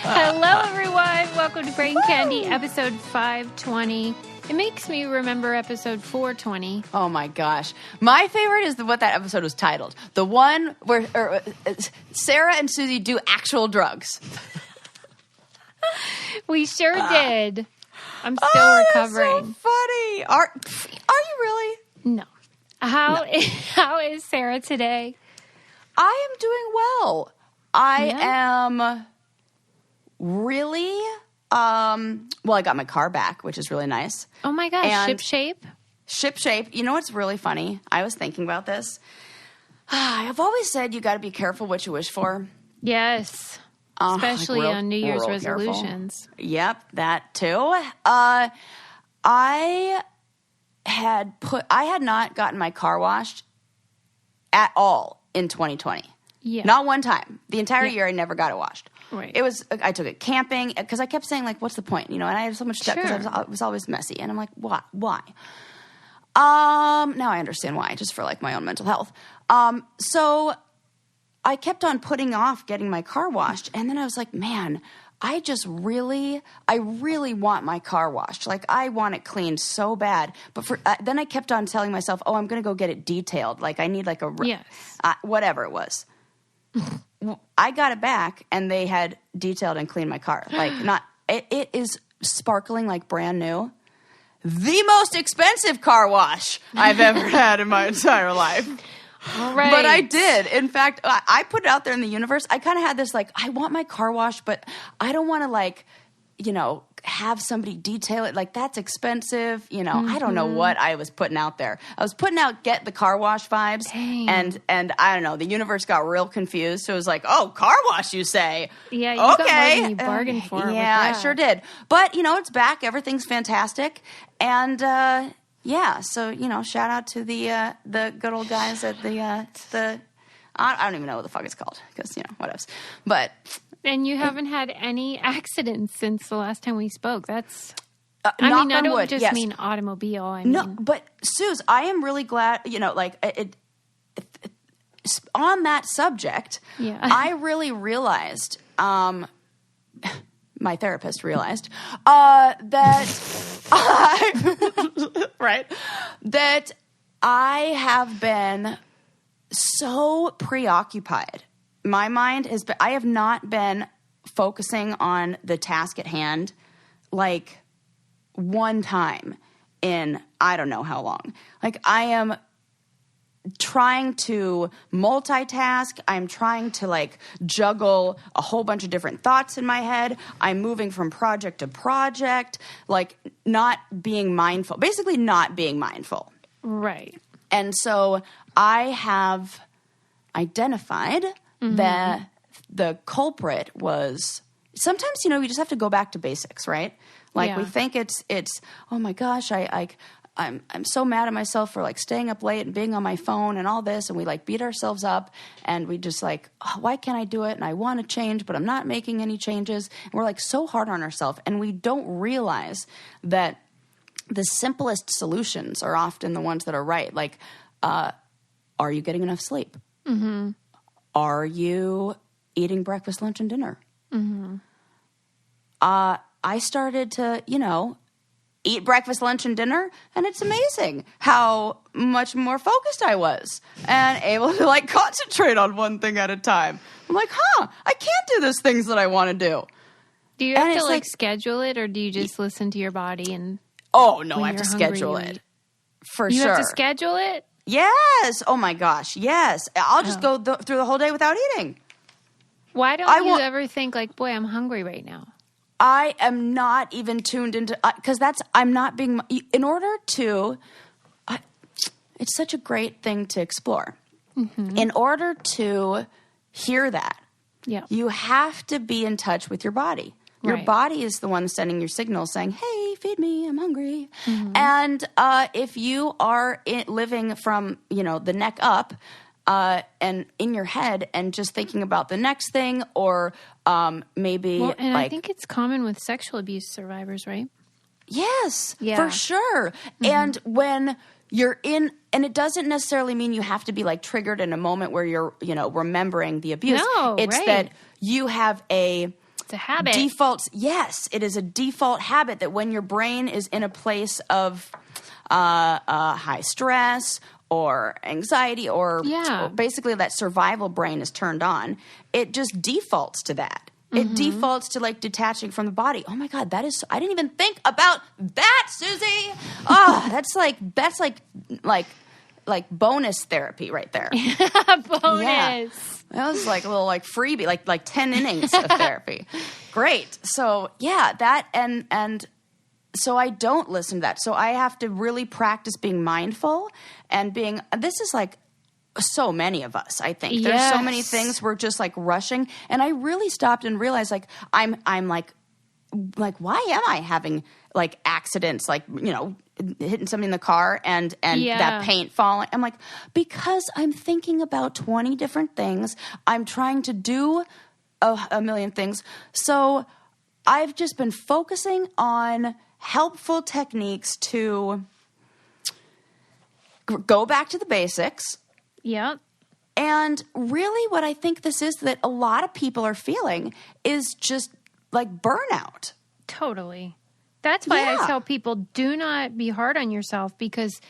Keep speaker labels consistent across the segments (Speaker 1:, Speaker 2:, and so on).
Speaker 1: Hello, everyone. Welcome to Brain Candy, episode 520. It makes me remember episode 420.
Speaker 2: Oh, my gosh. My favorite is what that episode was titled. The one where Sarah and Susie do actual drugs.
Speaker 1: We sure did. I'm still recovering.
Speaker 2: That's so funny. Are you really?
Speaker 1: No. How is Sarah today?
Speaker 2: I am doing well. I am really, well, I got my car back, which is really nice.
Speaker 1: Oh my gosh,
Speaker 2: And
Speaker 1: shipshape?
Speaker 2: Shipshape. You know what's really funny? I was thinking about this. I've always said you got to be careful what you wish for.
Speaker 1: Yes. Especially
Speaker 2: like
Speaker 1: on New Year's
Speaker 2: real
Speaker 1: resolutions.
Speaker 2: Careful. Yep, that too. I had not gotten my car washed at all in 2020.
Speaker 1: Yeah.
Speaker 2: Not one time. The entire year I never got it washed.
Speaker 1: Right.
Speaker 2: I took it camping because I kept saying, like, what's the point? You know, and I had so much stuff because
Speaker 1: Sure.
Speaker 2: it was always messy. And I'm like, why? Now I understand why, just for like my own mental health. So I kept on putting off getting my car washed. And then I was like, man, I really want my car washed. Like, I want it cleaned so bad. But then I kept on telling myself, oh, I'm going to go get it detailed. Like, I need like whatever it was. I got it back, and they had detailed and cleaned my car. Like, it is sparkling like brand new. The most expensive car wash I've ever had in my entire life.
Speaker 1: Right.
Speaker 2: But I did. In fact, I put it out there in the universe. I kind of had this, like, I want my car washed, but I don't want to, like, you know, have somebody detail it. Like, that's expensive. You know, I don't know what I was putting out there. I was putting out get the car wash vibes.
Speaker 1: Dang.
Speaker 2: And I don't know, the universe got real confused. So it was like, oh, car wash, you say?
Speaker 1: Yeah, you got more
Speaker 2: okay.
Speaker 1: than you bargained for.
Speaker 2: Yeah,
Speaker 1: with
Speaker 2: I
Speaker 1: that.
Speaker 2: sure did. But, you know, it's back. Everything's fantastic. And, yeah, so, you know, shout out to the good old guys at the I don't even know what the fuck it's called because, you know, what else. But
Speaker 1: And you haven't had any accidents since the last time we spoke. That's,
Speaker 2: knock
Speaker 1: I
Speaker 2: on
Speaker 1: don't
Speaker 2: wood,
Speaker 1: just
Speaker 2: yes.
Speaker 1: mean automobile. I
Speaker 2: No,
Speaker 1: mean,
Speaker 2: but Suze, I am really glad, you know, like on that subject,
Speaker 1: Yeah.
Speaker 2: I really realized, my therapist realized, that that I have been so preoccupied. My mind has been, I have not been focusing on the task at hand like one time in I don't know how long. Like, I am trying to multitask. I'm trying to, like, juggle a whole bunch of different thoughts in my head. I'm moving from project to project, like, not being mindful, basically not being mindful.
Speaker 1: right.
Speaker 2: And so I have identified that the culprit was sometimes, you know, you just have to go back to basics, right? Like,
Speaker 1: Yeah.
Speaker 2: we think it's oh my gosh, I'm so mad at myself for, like, staying up late and being on my phone and all this, and we, like, beat ourselves up, and we just, like, oh, why can't I do it? And I want to change, but I'm not making any changes. And we're, like, so hard on ourselves, and we don't realize that the simplest solutions are often the ones that are right. Like, are you getting enough sleep? Mm-hmm. Are you eating breakfast, lunch, and dinner? Mm-hmm. I started to, you know, eat breakfast, lunch, and dinner, and it's amazing how much more focused I was and able to, like, concentrate on one thing at a time. I'm like, I can't do those things that I want to do.
Speaker 1: Do you have
Speaker 2: And
Speaker 1: to,
Speaker 2: it's
Speaker 1: like,
Speaker 2: like-
Speaker 1: schedule it, or do you just listen to your body and
Speaker 2: Oh, no,
Speaker 1: when
Speaker 2: I have to
Speaker 1: you're hungry,
Speaker 2: schedule
Speaker 1: you
Speaker 2: it.
Speaker 1: eat?
Speaker 2: For
Speaker 1: You
Speaker 2: sure.
Speaker 1: have to schedule it?
Speaker 2: Yes. Oh, my gosh. Yes. I'll just go through the whole day without eating.
Speaker 1: Why don't you ever think, like, boy, I'm hungry right now?
Speaker 2: I am not even tuned into, because I'm not being, in order to, it's such a great thing to explore. Mm-hmm. In order to hear that, you have to be in touch with your body. Your body is the one sending your signals saying, hey, feed me, I'm hungry. Mm-hmm. And if you are living from, you know, the neck up, and in your head and just thinking about the next thing or maybe
Speaker 1: and
Speaker 2: like,
Speaker 1: I think it's common with sexual abuse survivors, right?
Speaker 2: Yes,
Speaker 1: Yeah.
Speaker 2: for sure. Mm-hmm. And when you're in, and it doesn't necessarily mean you have to be like triggered in a moment where you're, you know, remembering the abuse.
Speaker 1: No,
Speaker 2: it's
Speaker 1: right.
Speaker 2: that you have a
Speaker 1: It's a habit.
Speaker 2: Defaults. Yes, it is a default habit that when your brain is in a place of high stress or anxiety or basically that survival brain is turned on, it just defaults to that. It defaults to like detaching from the body. Oh my God, that is, I didn't even think about that, Susie. Oh, that's like bonus therapy right there.
Speaker 1: Bonus.
Speaker 2: Yeah. That was like a little like freebie, like 10 innings of therapy. Great. So yeah, that and so I don't listen to that. So I have to really practice being mindful and this is like so many of us, I think. There's so many things we're just like rushing. And I really stopped and realized like I'm like why am I having like accidents, like, you know, hitting somebody in the car and that paint falling? I'm like, because I'm thinking about 20 different things. I'm trying to do a million things. So I've just been focusing on helpful techniques to go back to the basics.
Speaker 1: Yep.
Speaker 2: And really what I think this is that a lot of people are feeling is just like burnout.
Speaker 1: Totally. That's why I tell people, do not be hard on yourself, because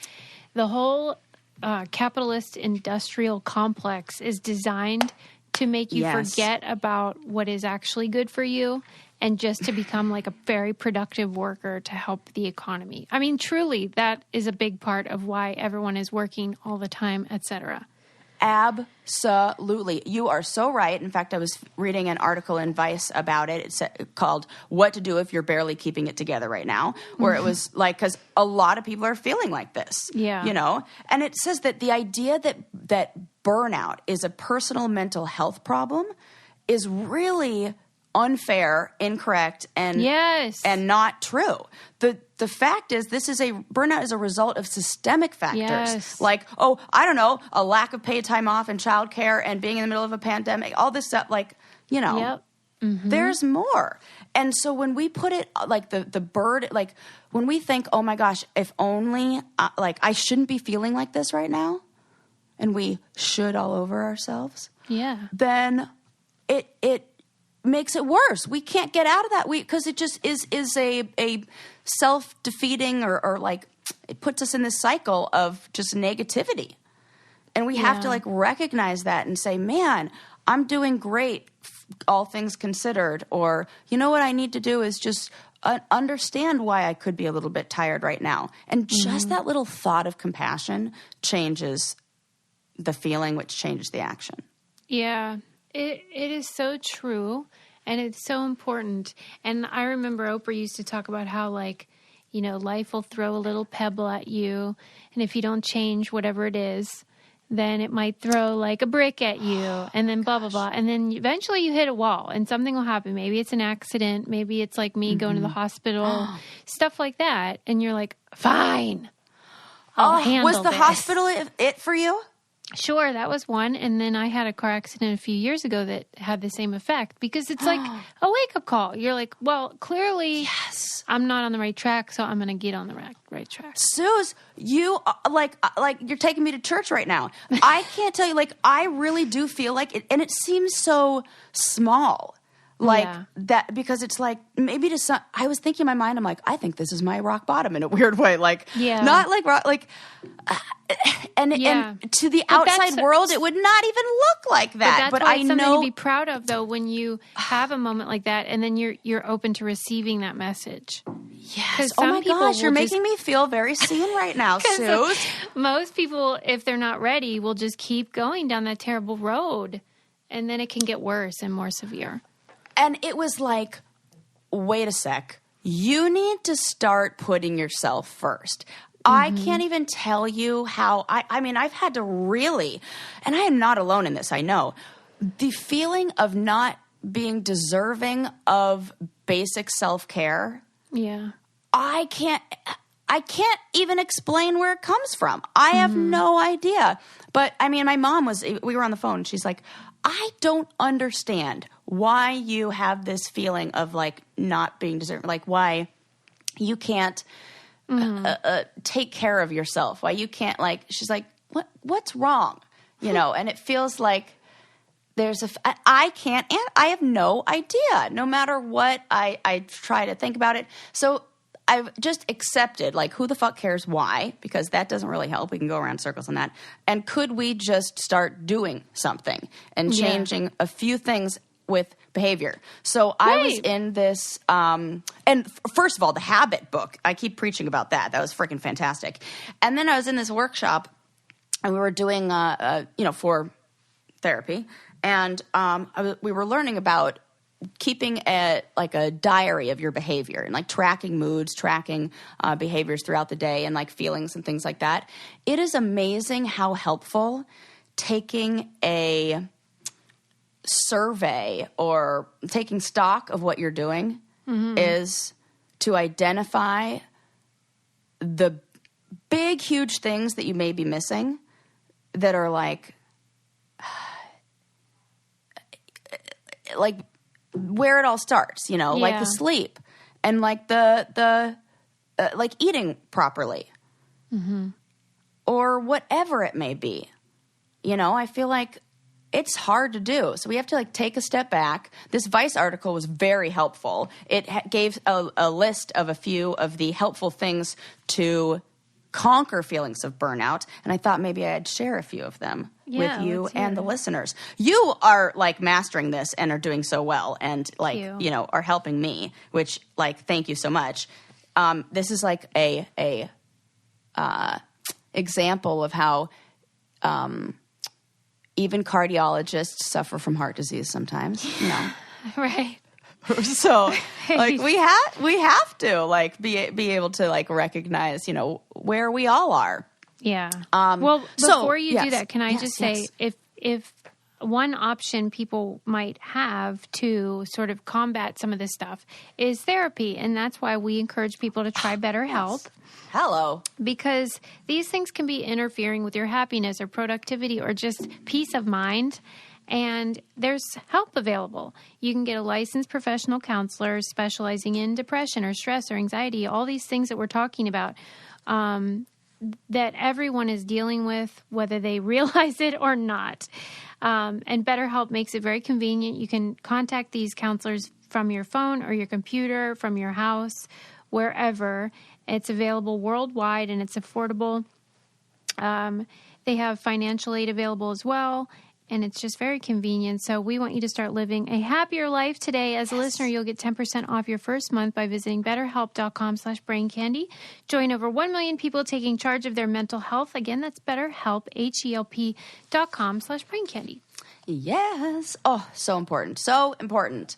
Speaker 1: the whole capitalist industrial complex is designed to make you forget about what is actually good for you and just to become like a very productive worker to help the economy. I mean, truly, that is a big part of why everyone is working all the time, etc.
Speaker 2: Absolutely. You are so right. In fact, I was reading an article in Vice about it. It's called What to Do If You're Barely Keeping It Together Right Now, where it was like, because a lot of people are feeling like this, you know, and it says that the idea that burnout is a personal mental health problem is really unfair, incorrect, and not true. The fact is, burnout is a result of systemic factors, like, I don't know, a lack of paid time off and childcare and being in the middle of a pandemic, all this stuff, like, you know, there's more. And so when we put it like the bird, like when we think, oh my gosh, if only like I shouldn't be feeling like this right now, and we should all over ourselves, then it makes it worse. We can't get out of that because it just is a self-defeating or like it puts us in this cycle of just negativity. And we have to like recognize that and say, man, I'm doing great, all things considered. Or, you know what I need to do is just understand why I could be a little bit tired right now. And just that little thought of compassion changes the feeling, which changes the action.
Speaker 1: Yeah. It is so true, and it's so important. And I remember Oprah used to talk about how, like, you know, life will throw a little pebble at you, and if you don't change whatever it is, then it might throw like a brick at you, and then blah, blah, blah. And then eventually you hit a wall, and something will happen. Maybe it's an accident. Maybe it's like me going to the hospital, stuff like that. And you're like, fine, I'll handle
Speaker 2: Was the
Speaker 1: this.
Speaker 2: hospital it for you?
Speaker 1: Sure, that was one. And then I had a car accident a few years ago that had the same effect, because it's like a wake-up call. You're like, well, clearly I'm not on the right track, so I'm going to get on the right track.
Speaker 2: Suze, you like you're taking me to church right now. I can't tell you, like, I really do feel like it, and it seems so small. Like that, because it's like maybe to some, I was thinking in my mind, I'm like, I think this is my rock bottom in a weird way. Like, not like rock, like, and to the outside world, it would not even look like that.
Speaker 1: But I know something to be proud of, though, when you have a moment like that, and then you're open to receiving that message.
Speaker 2: Yes. Oh my gosh, you're making me feel very seen right now, Suze.
Speaker 1: Most people, if they're not ready, will just keep going down that terrible road, and then it can get worse and more severe.
Speaker 2: And it was like, wait a sec. You need to start putting yourself first. I can't even tell you how, I mean, I've had to really, and I am not alone in this, I know. The feeling of not being deserving of basic self-care. Yeah. I can't even explain where it comes from. I have no idea. But I mean, my mom we were on the phone. She's like, I don't understand why you have this feeling of like not being deserving, like why you can't take care of yourself, why you can't, like, she's like, what's wrong? You know, and it feels like I can't, and I have no idea, no matter what I try to think about it. So I've just accepted, like, who the fuck cares why? Because that doesn't really help. We can go around in circles on that. And could we just start doing something and changing a few things with behavior? So I was in this, and first of all, the habit book, I keep preaching about that. That was freaking fantastic. And then I was in this workshop, and we were doing, for therapy, and we were learning about keeping a diary of your behavior and like tracking moods, tracking behaviors throughout the day and like feelings and things like that. It is amazing how helpful taking a survey or taking stock of what you're doing is to identify the big, huge things that you may be missing that are like where it all starts, like the sleep and like the like eating properly or whatever it may be. I feel like it's hard to do. So we have to like take a step back. This Vice article was very helpful. It gave a list of a few of the helpful things to conquer feelings of burnout. And I thought maybe I'd share a few of them with you and the listeners. You are like mastering this and are doing so well and like, are helping me, which like, thank you so much. This is like a example of how, even cardiologists suffer from heart disease sometimes,
Speaker 1: Right.
Speaker 2: So like we have to like be able to like recognize, where we all are.
Speaker 1: Yeah. Well, before you do that, can I just say if one option people might have to sort of combat some of this stuff is therapy. And that's why we encourage people to try BetterHelp.
Speaker 2: Hello.
Speaker 1: Because these things can be interfering with your happiness or productivity or just peace of mind. And there's help available. You can get a licensed professional counselor specializing in depression or stress or anxiety, all these things that we're talking about that everyone is dealing with, whether they realize it or not. And BetterHelp makes it very convenient. You can contact these counselors from your phone or your computer, from your house, wherever. It's available worldwide and it's affordable. They have financial aid available as well. And it's just very convenient. So we want you to start living a happier life today. As a listener, you'll get 10% off your first month by visiting betterhelp.com/braincandy. Join over 1 million people taking charge of their mental health. Again, that's BetterHelp, HELP.com/braincandy.
Speaker 2: Yes. Oh, so important. So important.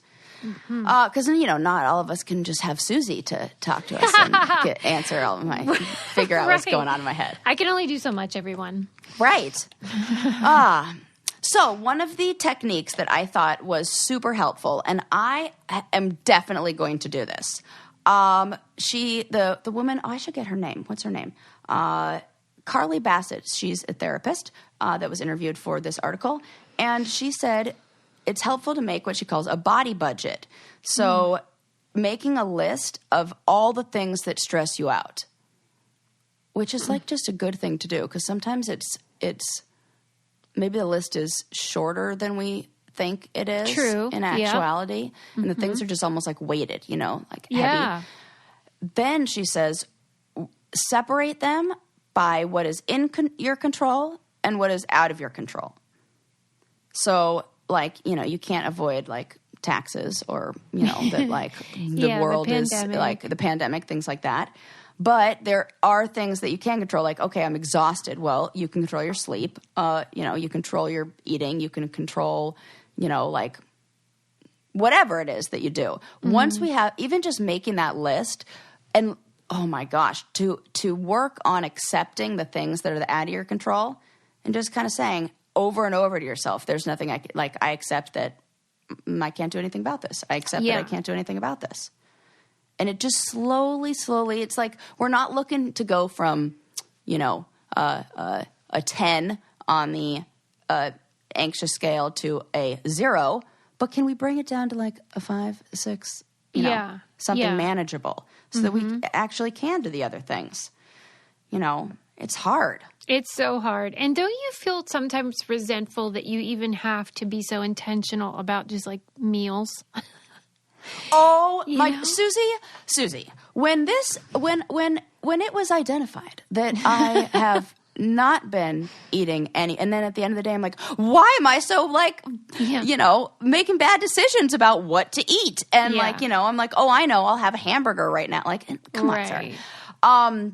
Speaker 2: Because, not all of us can just have Susie to talk to us and answer all of figure out what's going on in my head.
Speaker 1: I can only do so much, everyone.
Speaker 2: Right. So one of the techniques that I thought was super helpful, and I am definitely going to do this. The woman, I should get her name. What's her name? Carly Bassett. She's a therapist that was interviewed for this article. And she said it's helpful to make what she calls a body budget. So making a list of all the things that stress you out, which is like just a good thing to do because sometimes it's maybe the list is shorter than we think it is.
Speaker 1: True.
Speaker 2: In actuality. And the things are just almost like weighted, like heavy. Then she says, separate them by what is in your control and what is out of your control. So like, you can't avoid like taxes or, that like the world is like the pandemic, things like that. But there are things that you can control, like, okay, I'm exhausted. Well, you can control your sleep. You control your eating. You can control, like whatever it is that you do. Once we have even just making that list and, oh my gosh, to work on accepting the things that are out of your control and just kind of saying over and over to yourself, there's nothing I accept that I can't do anything about this. I accept that I can't do anything about this. And it just slowly, it's like we're not looking to go from, a 10 on the anxious scale to a 0, but can we bring it down to like a 5, 6, something manageable so that we actually can do the other things, It's hard.
Speaker 1: It's so hard. And don't you feel sometimes resentful that you even have to be so intentional about just like meals?
Speaker 2: Oh,
Speaker 1: You
Speaker 2: my
Speaker 1: know?
Speaker 2: Susie, when it was identified that I have not been eating any, and then at the end of the day, I'm like, why am I so like, making bad decisions about what to eat? And like, I'm like, oh, I know, I'll have a hamburger right now. Like, come on, sir.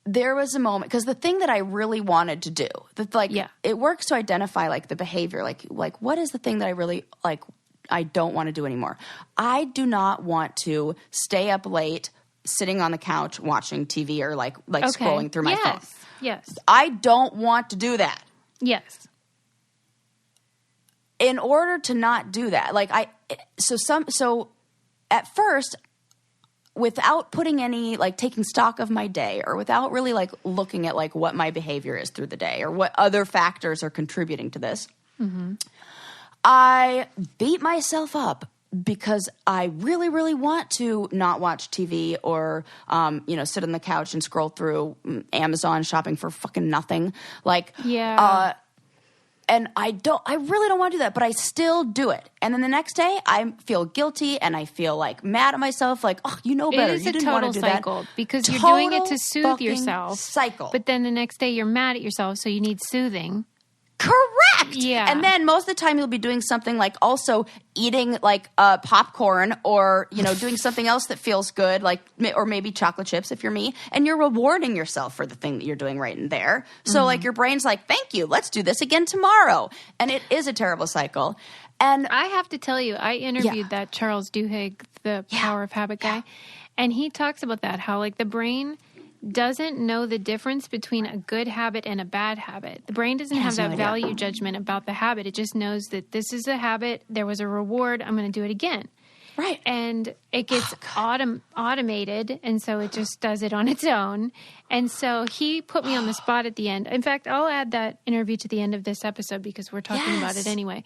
Speaker 2: There was a moment, because the thing that I really wanted to do, that like, it works to identify like the behavior, like what is the thing that I really like, I don't want to do anymore. I do not want to stay up late, sitting on the couch, watching TV or like scrolling through my phone.
Speaker 1: Yes.
Speaker 2: I don't want to do that.
Speaker 1: Yes.
Speaker 2: In order to not do that, so at first, without putting any, like, taking stock of my day, or without really, like, looking at, like, what my behavior is through the day or what other factors are contributing to this, I beat myself up because I really, really want to not watch TV or, sit on the couch and scroll through Amazon shopping for fucking nothing. Like, and I really don't want to do that, but I still do it. And then the next day, I feel guilty and I feel like mad at myself. Like, oh, you know better.
Speaker 1: It is
Speaker 2: you
Speaker 1: a
Speaker 2: didn't want to do
Speaker 1: cycle
Speaker 2: that.
Speaker 1: because you're doing it to soothe
Speaker 2: fucking
Speaker 1: yourself.
Speaker 2: Cycle.
Speaker 1: But then the next day, you're mad at yourself, so you need soothing.
Speaker 2: Correct.
Speaker 1: Yeah.
Speaker 2: And then most of the time you'll be doing something like also eating like popcorn or, doing something else that feels good, like, or maybe chocolate chips if you're me, and you're rewarding yourself for the thing that you're doing right in there. So like your brain's like, thank you, let's do this again tomorrow. And it is a terrible cycle. And
Speaker 1: I have to tell you, I interviewed that Charles Duhigg, the Power of Habit guy, and he talks about that, how like the brain doesn't know the difference between a good habit and a bad habit. The brain doesn't have that value judgment about the habit. It just knows that this is a habit. There was a reward. I'm going to do it again.
Speaker 2: Right.
Speaker 1: And it gets automated, and so it just does it on its own. And so he put me on the spot at the end. In fact, I'll add that interview to the end of this episode because we're talking about it anyway.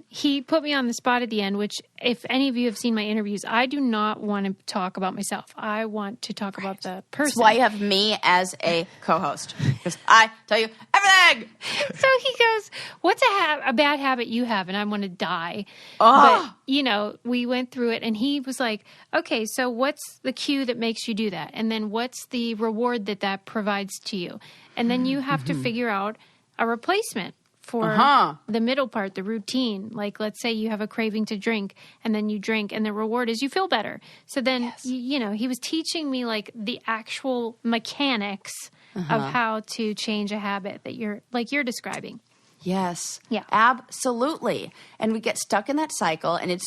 Speaker 1: He put me on the spot at the end, which if any of you have seen my interviews, I do not want to talk about myself. I want to talk about the person.
Speaker 2: That's why you have me as a co-host, because I tell you everything.
Speaker 1: So he goes, what's a bad habit you have? And I want to die.
Speaker 2: Oh.
Speaker 1: But, we went through it and he was like, okay, so what's the cue that makes you do that? And then what's the reward that provides to you? And then you have to figure out a replacement for the middle part, the routine. Like, let's say you have a craving to drink and then you drink and the reward is you feel better. So then, he was teaching me like the actual mechanics of how to change a habit that you're describing.
Speaker 2: Yes.
Speaker 1: Yeah.
Speaker 2: Absolutely. And we get stuck in that cycle, and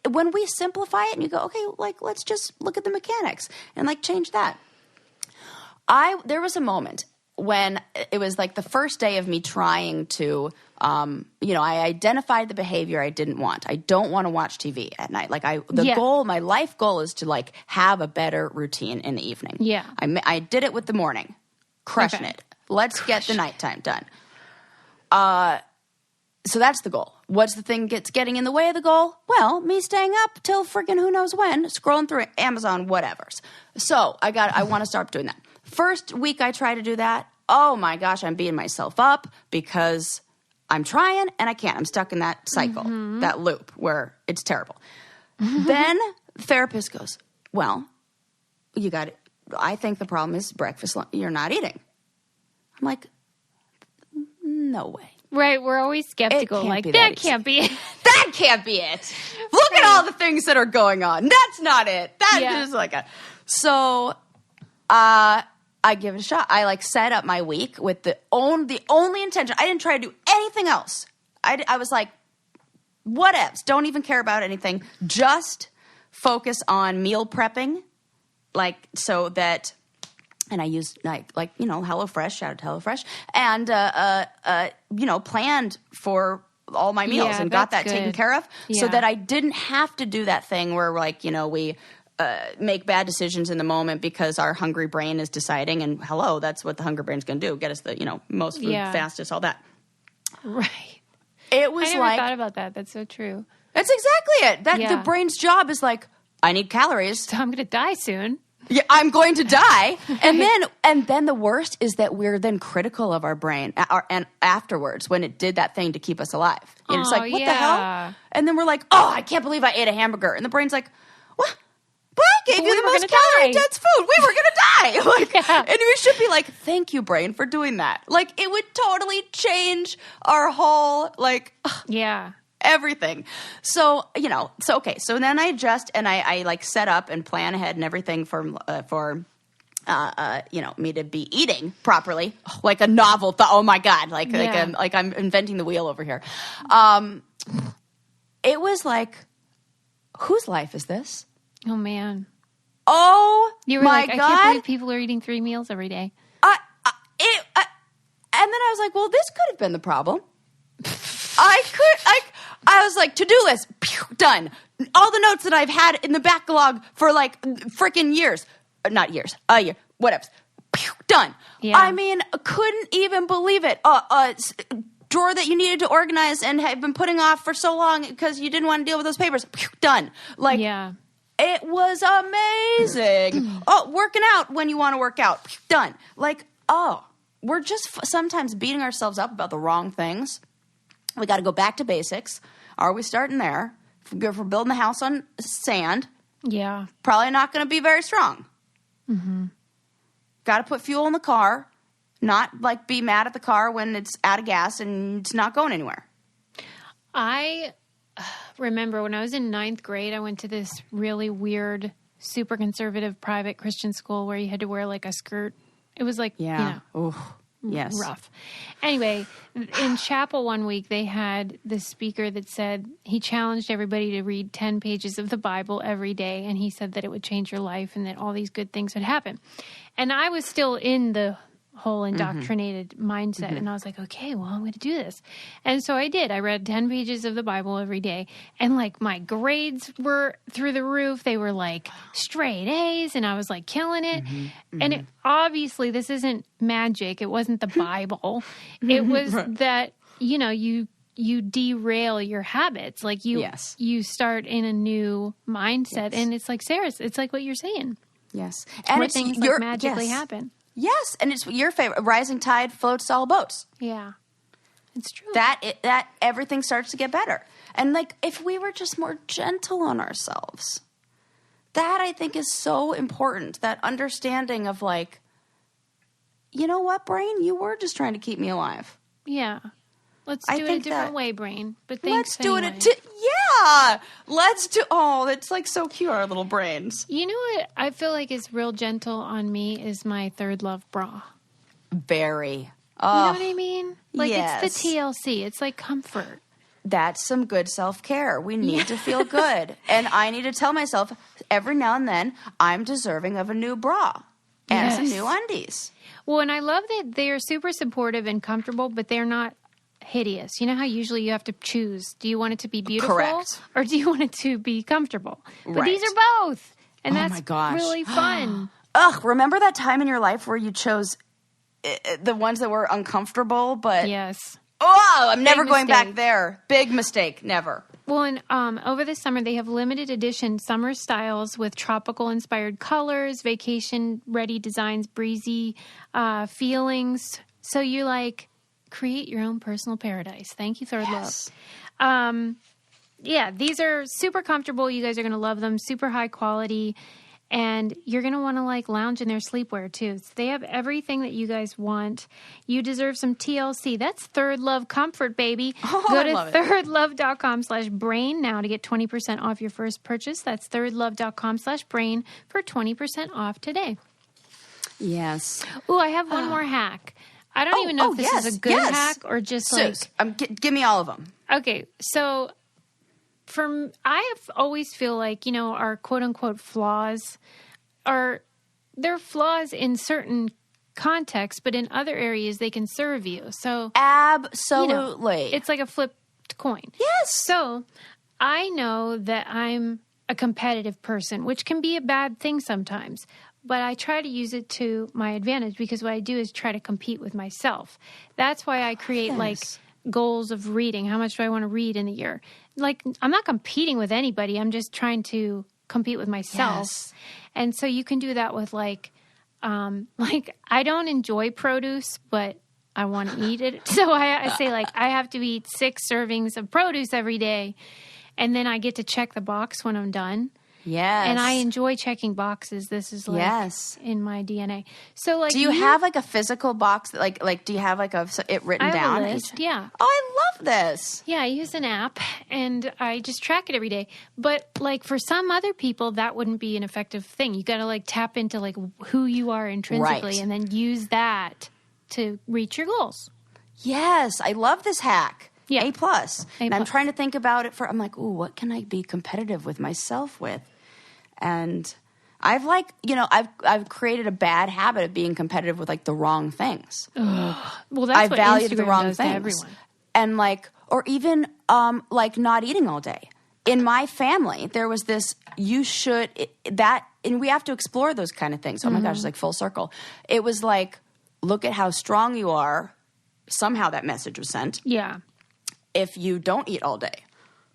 Speaker 2: when we simplify it and you go, okay, like, let's just look at the mechanics and like change that. There was a moment when it was like the first day of me trying to, I identified the behavior I didn't want. I don't want to watch TV at night. Like my life goal is to like have a better routine in the evening.
Speaker 1: Yeah.
Speaker 2: I did it with the morning, crushing it. Let's get the nighttime done. So that's the goal. What's the thing getting in the way of the goal? Well, me staying up till friggin' who knows when, scrolling through Amazon, whatevers. So I want to start doing that. First week I try to do that. Oh my gosh, I'm beating myself up because I'm trying and I can't. I'm stuck in that cycle, that loop where it's terrible. Then the therapist goes, well, you got it. I think the problem is breakfast. You're not eating. I'm like, no way.
Speaker 1: Right, we're always skeptical. Like, that can't be it.
Speaker 2: That can't be it. Look at all the things that are going on. That's not it. That is like a... So, I give it a shot. I like set up my week with the only intention. I didn't try to do anything else. I was like, whatevs. Don't even care about anything. Just focus on meal prepping. Like, so that... And I used HelloFresh, shout out to HelloFresh, and planned for all my meals and got that taken care of, so that I didn't have to do that thing where we make bad decisions in the moment because our hungry brain is deciding, and that's what the hungry brain's going to do, get us the most food, fastest, all that.
Speaker 1: Right.
Speaker 2: It was
Speaker 1: I never thought about that. That's so true.
Speaker 2: That's exactly it. The brain's job is like, I need calories,
Speaker 1: so I'm going to die soon.
Speaker 2: Yeah, I'm going to die. And then the worst is that we're then critical of our brain and afterwards when it did that thing to keep us alive. And it's like, what the hell? And then we're like, oh, I can't believe I ate a hamburger. And the brain's like, what? But I gave you the most calorie-dense food. We were going to die. And we should be like, thank you, brain, for doing that. Like, it would totally change our whole, like, everything. So, okay. So then I adjust and I like set up and plan ahead and everything for me to be eating properly, like a novel. Oh my God. Like I'm inventing the wheel over here. It was like, whose life is this?
Speaker 1: Oh man.
Speaker 2: Oh,
Speaker 1: you were
Speaker 2: my
Speaker 1: like,
Speaker 2: God.
Speaker 1: I can't believe people are eating 3 meals every day.
Speaker 2: And then I was like, well, this could have been the problem. I was like, to-do list, done. All the notes that I've had in the backlog for like freaking years. Not years, a year, whatever. Done.
Speaker 1: Yeah.
Speaker 2: I mean, couldn't even believe it. Drawer that you needed to organize and had been putting off for so long because you didn't want to deal with those papers. Done. Like, it was amazing. Working out when you want to work out. Done. Like, we're just sometimes beating ourselves up about the wrong things. We got to go back to basics. Are we starting there? If we're building the house on sand, probably not going to be very strong. Mm-hmm. Got to put fuel in the car, not like be mad at the car when it's out of gas and it's not going anywhere.
Speaker 1: I remember when I was in 9th grade, I went to this really weird, super conservative private Christian school where you had to wear like a skirt. It was like, rough. Anyway, in chapel one week, they had this speaker that said he challenged everybody to read 10 pages of the Bible every day. And he said that it would change your life and that all these good things would happen. And I was still in the whole indoctrinated mindset. And I was like, okay, well, I'm going to do this. And so I did. I read 10 pages of the Bible every day. And like my grades were through the roof. They were like straight A's and I was like killing it. And obviously this isn't magic. It wasn't the Bible. It was that, you derail your habits. Like you start in a new mindset. And it's like, Sarah, it's like what you're saying.
Speaker 2: Yes.
Speaker 1: And where things like magically happen.
Speaker 2: Yes, and it's your favorite. Rising tide floats all boats.
Speaker 1: Yeah, it's true.
Speaker 2: That everything starts to get better. And like, if we were just more gentle on ourselves, that I think is so important. That understanding of like, you know what, brain, you were just trying to keep me alive.
Speaker 1: Yeah. Let's do it a different way, brain. But thanks
Speaker 2: let's do
Speaker 1: anyway.
Speaker 2: Let's do. Oh, that's like so cute, our little brains.
Speaker 1: You know what I feel like is real gentle on me is my Third Love bra.
Speaker 2: Very.
Speaker 1: You know what I mean? Like
Speaker 2: yes.
Speaker 1: It's the TLC. It's like comfort.
Speaker 2: That's some good self-care. We need to feel good. And I need to tell myself every now and then I'm deserving of a new bra and some new undies.
Speaker 1: Well, and I love that they are super supportive and comfortable, but they're not hideous. You know how usually you have to choose. Do you want it to be beautiful?
Speaker 2: Correct.
Speaker 1: Or do you want it to be comfortable? But these are both. And that's really fun.
Speaker 2: Remember that time in your life where you chose the ones that were uncomfortable, but...
Speaker 1: Yes.
Speaker 2: Oh, I'm never going back there. Big mistake. Never.
Speaker 1: Well, and over the summer, they have limited edition summer styles with tropical-inspired colors, vacation-ready designs, breezy feelings. So you like... create your own personal paradise. Thank you, Third Love. These are super comfortable. You guys are going to love them. Super high quality. And you're going to want to like lounge in their sleepwear too. So they have everything that you guys want. You deserve some TLC. That's Third Love comfort, baby. Go to thirdlove.com/brain now to get 20% off your first purchase. That's thirdlove.com/brain for 20% off today.
Speaker 2: Yes.
Speaker 1: Oh, I have one more hack. I don't even know if this is a good hack or just
Speaker 2: give me all of them.
Speaker 1: Okay, so I always feel like, our quote unquote flaws they're flaws in certain contexts, but in other areas they can serve you. So
Speaker 2: absolutely,
Speaker 1: it's like a flipped coin.
Speaker 2: Yes.
Speaker 1: So I know that I'm a competitive person, which can be a bad thing sometimes. But I try to use it to my advantage because what I do is try to compete with myself. That's why I create like goals of reading. How much do I want to read in a year? Like I'm not competing with anybody. I'm just trying to compete with myself.
Speaker 2: Yes.
Speaker 1: And so you can do that with like I don't enjoy produce, but I want to eat it. So I say like I have to eat 6 servings of produce every day. And then I get to check the box when I'm done.
Speaker 2: Yes.
Speaker 1: And I enjoy checking boxes. This is like in my DNA. So like,
Speaker 2: do you have like a physical box that like do you have like it written down?
Speaker 1: I have a list, yeah.
Speaker 2: Oh, I love this.
Speaker 1: Yeah, I use an app and I just track it every day. But like for some other people, that wouldn't be an effective thing. You got to like tap into like who you are intrinsically and then use that to reach your goals.
Speaker 2: Yes, I love this hack.
Speaker 1: Yeah.
Speaker 2: A+. And I'm trying to think about it I'm like, ooh, what can I be competitive with myself with? And I've like, I've created a bad habit of being competitive with like the wrong things.
Speaker 1: Well, that's
Speaker 2: I
Speaker 1: what
Speaker 2: valued
Speaker 1: Instagram
Speaker 2: the wrong
Speaker 1: does
Speaker 2: things.
Speaker 1: to everyone.
Speaker 2: And like, or even like not eating all day. In my family, there was this, and we have to explore those kind of things. Oh my gosh, it's like full circle. It was like, look at how strong you are. Somehow that message was sent.
Speaker 1: Yeah.
Speaker 2: If you don't eat all day.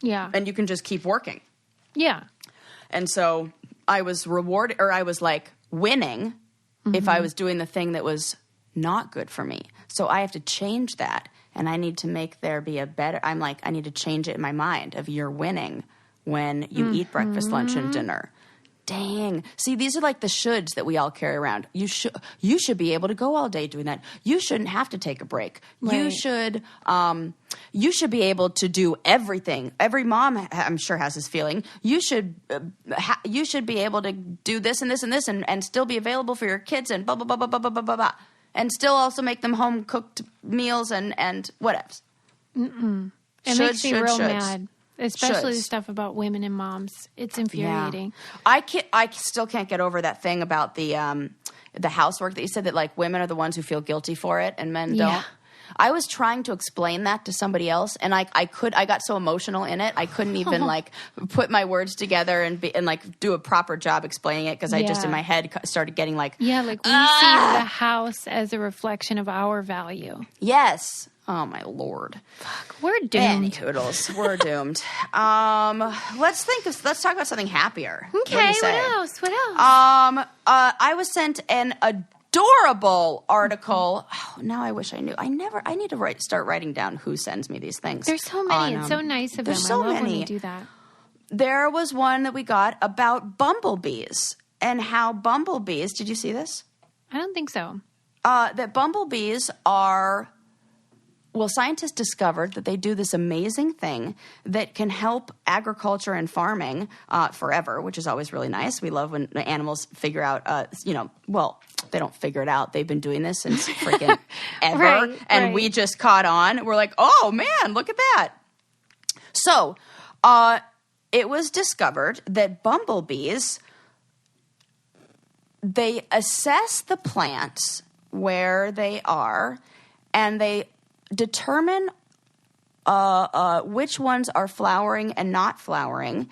Speaker 1: Yeah.
Speaker 2: And you can just keep working.
Speaker 1: Yeah.
Speaker 2: And so I was rewarded, or I was like winning if I was doing the thing that was not good for me. So I have to change that. And I need to make there be I need to change it in my mind of you're winning when you eat breakfast, lunch, and dinner. Dang. See, these are like the shoulds that we all carry around. You should be able to go all day doing that. You shouldn't have to take a break.
Speaker 1: Right.
Speaker 2: You should be able to do everything. Every mom, I'm sure, has this feeling. You should be able to do this and this and this and still be available for your kids and blah, blah, blah, blah, blah, blah, blah, blah, blah. And still also make them home-cooked meals and whatevs.
Speaker 1: It makes me real mad. Especially the stuff about women and moms. It's infuriating.
Speaker 2: Yeah. I still can't get over that thing about the housework that you said that like women are the ones who feel guilty for it and men don't. I was trying to explain that to somebody else, and I got so emotional in it, I couldn't even like put my words together and like do a proper job explaining it because I just in my head started getting like
Speaker 1: we see the house as a reflection of our value.
Speaker 2: Yes. Oh my Lord.
Speaker 1: Fuck, we're doomed.
Speaker 2: Toodles, we're doomed. Let's talk about something happier.
Speaker 1: Okay, what else?
Speaker 2: I was sent an adorable article. Oh, now I wish I knew. I need to start writing down who sends me these things.
Speaker 1: There's so many. It's so nice of them.
Speaker 2: So
Speaker 1: I love
Speaker 2: many.
Speaker 1: when you do that.
Speaker 2: There was one that we got about bumblebees and how bumblebees. Did you see this?
Speaker 1: I don't think so.
Speaker 2: That bumblebees are. Well, scientists discovered that they do this amazing thing that can help agriculture and farming forever, which is always really nice. We love when the animals figure out, they don't figure it out. They've been doing this since freaking ever. We just caught on. We're like, oh, man, look at that. So it was discovered that bumblebees, they assess the plants where they are, and they determine which ones are flowering and not flowering,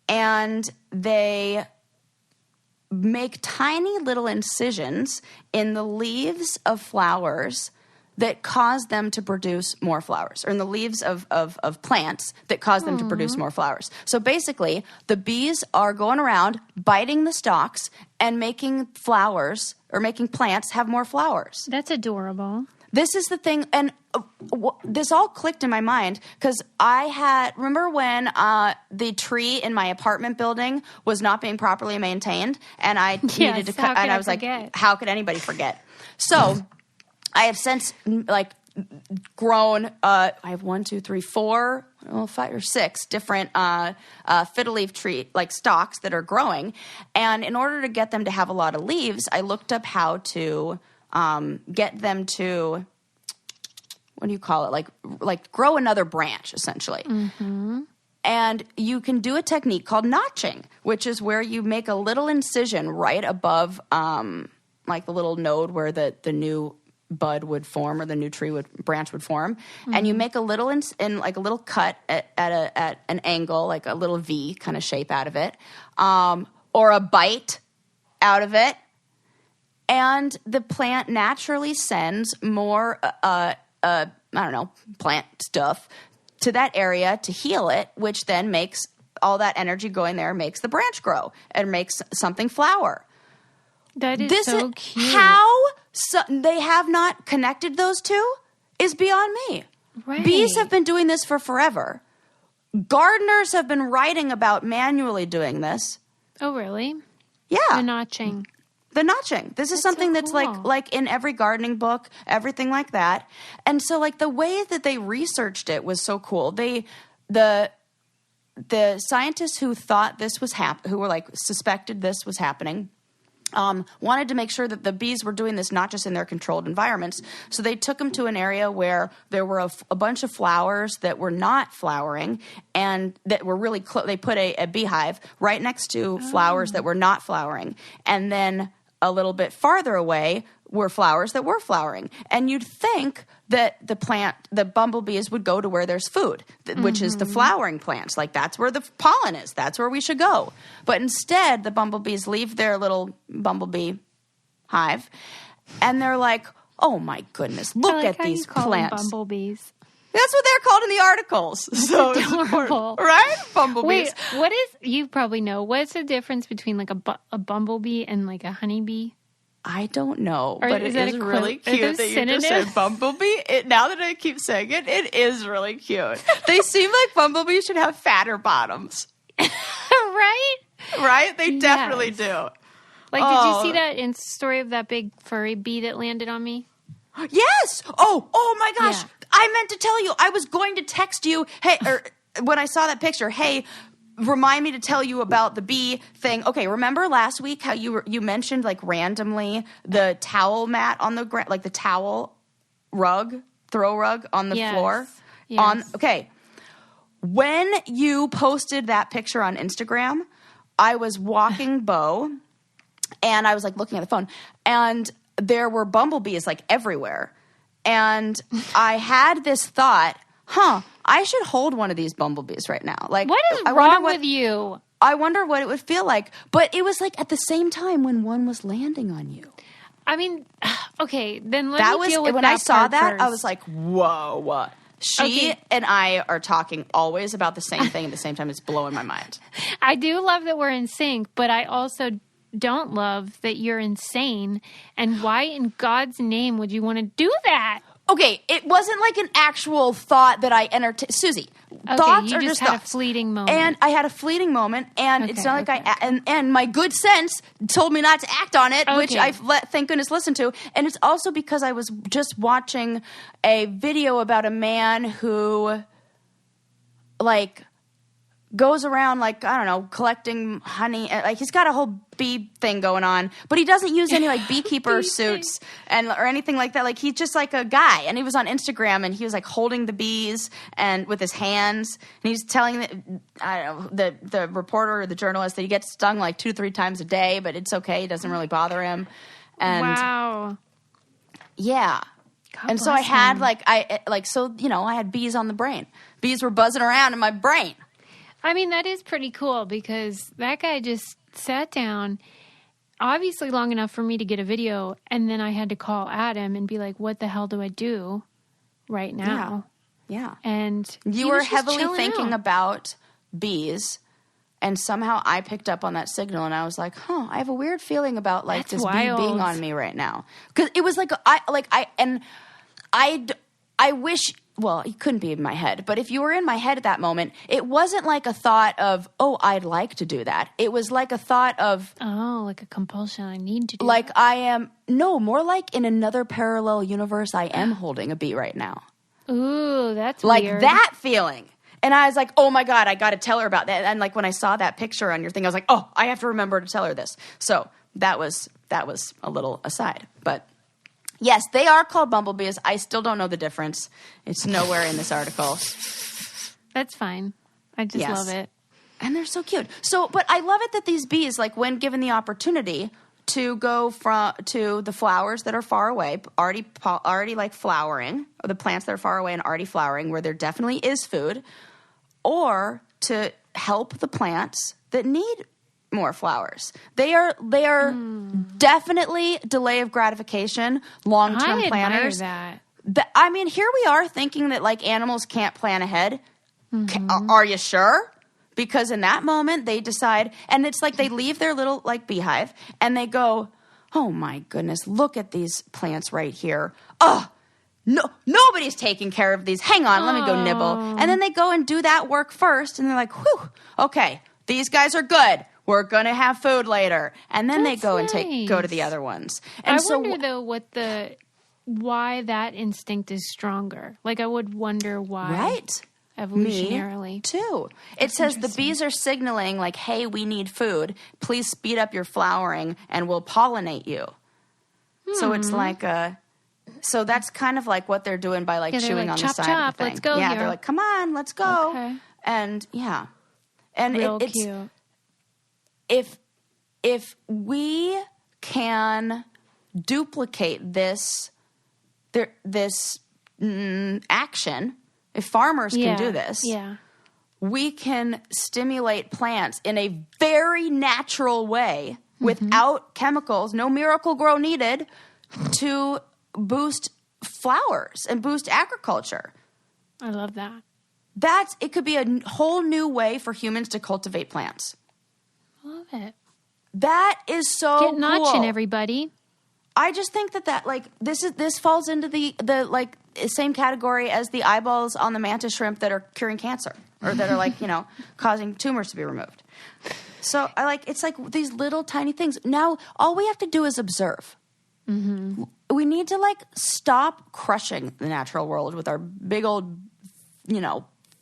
Speaker 2: and they make tiny little incisions in the leaves of flowers that cause them to produce more flowers, or in the leaves of plants that cause them to produce more flowers. So basically, the bees are going around biting the stalks and making flowers, or making plants have more flowers.
Speaker 1: That's adorable.
Speaker 2: This is the thing, and this all clicked in my mind because remember when the tree in my apartment building was not being properly maintained, and I needed to cut, and I was like, how could anybody forget? So I have since grown. I have 5 or 6 different fiddle leaf tree stalks that are growing, and in order to get them to have a lot of leaves, I looked up how to get them to, what do you call it? Like grow another branch, essentially. Mm-hmm. And you can do a technique called notching, which is where you make a little incision right above, the little node where the new bud would form, or the new branch would form. Mm-hmm. And you make a little a little cut at an angle, like a little V kind of shape out of it, or a bite out of it. And the plant naturally sends more, plant stuff to that area to heal it, which then makes all that energy going there makes the branch grow and makes something flower.
Speaker 1: That is so cute.
Speaker 2: How they have not connected those two is beyond me.
Speaker 1: Right.
Speaker 2: Bees have been doing this for forever. Gardeners have been writing about manually doing this.
Speaker 1: Oh, really?
Speaker 2: Yeah.
Speaker 1: The notching.
Speaker 2: The notching. This is something
Speaker 1: so
Speaker 2: that's
Speaker 1: cool.
Speaker 2: like in every gardening book, everything like that. And so like the way that they researched it was so cool. The scientists who thought this was who were like suspected this was happening, wanted to make sure that the bees were doing this not just in their controlled environments. So they took them to an area where there were a bunch of flowers that were not flowering and that were really close. They put a beehive right next to flowers that were not flowering. And then a little bit farther away were flowers that were flowering. And you'd think that the bumblebees would go to where there's food, which is the flowering plants. Like that's where the pollen is. That's where we should go. But instead, the bumblebees leave their little bumblebee hive and they're like, oh my goodness, look at these plants.
Speaker 1: Bumblebees.
Speaker 2: That's what they're called in the articles. So it's
Speaker 1: adorable.
Speaker 2: Right? Bumblebees.
Speaker 1: Wait, you probably know, what's the difference between like a bumblebee and like a honeybee?
Speaker 2: I don't know,
Speaker 1: Or
Speaker 2: but
Speaker 1: is
Speaker 2: it
Speaker 1: that
Speaker 2: is
Speaker 1: a
Speaker 2: really
Speaker 1: quote? Are
Speaker 2: cute
Speaker 1: those
Speaker 2: that you just
Speaker 1: synonyms?
Speaker 2: said bumblebee. Now that I keep saying it, it is really cute. They seem like bumblebees should have fatter bottoms.
Speaker 1: Right?
Speaker 2: Right? They
Speaker 1: Yes.
Speaker 2: definitely do.
Speaker 1: Like, did you see that story of that big furry bee that landed on me?
Speaker 2: Yes. Oh my gosh.
Speaker 1: Yeah.
Speaker 2: I meant to tell you. I was going to text you. Hey, when I saw that picture, hey, remind me to tell you about the bee thing. Okay, remember last week how you mentioned like randomly the towel mat on the ground, like the towel throw rug on the floor?
Speaker 1: Yes.
Speaker 2: Okay. When you posted that picture on Instagram, I was walking Bo and I was like looking at the phone and there were bumblebees like everywhere. And I had this thought, I should hold one of these bumblebees right now. Like,
Speaker 1: What is wrong with you?
Speaker 2: I wonder what it would feel like. But it was like at the same time when one was landing on you.
Speaker 1: I mean, okay, then let me deal with
Speaker 2: when
Speaker 1: that
Speaker 2: I saw
Speaker 1: part
Speaker 2: that,
Speaker 1: first.
Speaker 2: I was like, whoa. She
Speaker 1: Okay.
Speaker 2: and I are talking always about the same thing at the same time. It's blowing my mind.
Speaker 1: I do love that we're in sync, but I also don't love that you're insane. And why in God's name would you want to do that?
Speaker 2: Okay, it wasn't like an actual thought that I entertained. Susie, thoughts
Speaker 1: you
Speaker 2: are
Speaker 1: just
Speaker 2: just
Speaker 1: had
Speaker 2: thoughts.
Speaker 1: a fleeting moment.
Speaker 2: And I had a fleeting moment, and it's not and my good sense told me not to act on it, which
Speaker 1: Okay.
Speaker 2: thank goodness, listened to. And it's also because I was just watching a video about a man who, like, goes around, like, I don't know, collecting honey. Like, he's got a whole bee thing going on, but he doesn't use any, like, beekeeper suits or anything like that. Like, he's just, like, a guy. And he was on Instagram, and he was, like, holding the bees and with his hands. And he's telling, the reporter or the journalist that he gets stung, like, 2 to 3 times a day, but it's okay. It doesn't really bother him. And
Speaker 1: wow.
Speaker 2: yeah.
Speaker 1: God
Speaker 2: And so I
Speaker 1: bless
Speaker 2: had,
Speaker 1: him.
Speaker 2: I had bees on the brain. Bees were buzzing around in my brain.
Speaker 1: I mean, that is pretty cool because that guy just sat down, obviously long enough for me to get a video, and then I had to call Adam and be like, what the hell do I do right now?
Speaker 2: Yeah.
Speaker 1: And
Speaker 2: You
Speaker 1: he
Speaker 2: were
Speaker 1: was just
Speaker 2: heavily
Speaker 1: chilling
Speaker 2: thinking
Speaker 1: out.
Speaker 2: about bees, and somehow I picked up on that signal, and I was like, I have a weird feeling about, like,
Speaker 1: That's
Speaker 2: this
Speaker 1: wild.
Speaker 2: bee being on me right now. Because it was like, I wish... Well, it couldn't be in my head. But if you were in my head at that moment, it wasn't like a thought of, I'd like to do that. It was like a thought of...
Speaker 1: Oh, like a compulsion. I need to do
Speaker 2: like
Speaker 1: that.
Speaker 2: I am... No, more like in another parallel universe, I am holding a bee right now.
Speaker 1: Ooh, that's
Speaker 2: Like
Speaker 1: weird.
Speaker 2: that feeling. And I was like, oh my God, I got to tell her about that. And like when I saw that picture on your thing, I was like, I have to remember to tell her this. So that was a little aside. But... yes, they are called bumblebees. I still don't know the difference. It's nowhere in this article.
Speaker 1: That's fine. I just love it.
Speaker 2: And they're so cute. But I love it that these bees, like when given the opportunity to go to the flowers that are far away, already like flowering, or the plants that are far away and already flowering, where there definitely is food, or to help the plants that need more flowers. They are definitely delay of gratification, long-term
Speaker 1: I
Speaker 2: planners.
Speaker 1: admire
Speaker 2: I mean, here we are thinking that like animals can't plan ahead. Are you sure? Because in that moment they decide, and it's like they leave their little like beehive and they go, oh my goodness, look at these plants right here. Oh, no, nobody's taking care of these. Hang on, let me go nibble. And then they go and do that work first, and they're like, whew, okay, these guys are good. We're going to have food later. And then they go
Speaker 1: That's
Speaker 2: and go to the other ones. And
Speaker 1: I wonder, though, why that instinct is stronger. Like, I would wonder why.
Speaker 2: Right.
Speaker 1: Evolutionarily.
Speaker 2: Me too. It says the bees are signaling like, hey, we need food. Please speed up your flowering and we'll pollinate you. So it's like so that's kind of like what they're doing by like chewing on the side of the thing.
Speaker 1: Let's go
Speaker 2: yeah,
Speaker 1: here.
Speaker 2: they're like, come on, let's go.
Speaker 1: Okay.
Speaker 2: And yeah. And
Speaker 1: Real
Speaker 2: it's
Speaker 1: cute.
Speaker 2: if we can duplicate this action, if farmers can do this, we can stimulate plants in a very natural way without chemicals, no Miracle Grow needed, to boost flowers and boost agriculture.
Speaker 1: I love that.
Speaker 2: It could be a whole new way for humans to cultivate plants.
Speaker 1: Love it.
Speaker 2: That is so
Speaker 1: Get
Speaker 2: cool.
Speaker 1: notching, everybody.
Speaker 2: I just think that like this falls into the like same category as the eyeballs on the mantis shrimp that are curing cancer or that are like, causing tumors to be removed. So it's like these little tiny things. Now all we have to do is observe. Mm-hmm. We need to like stop crushing the natural world with our big old,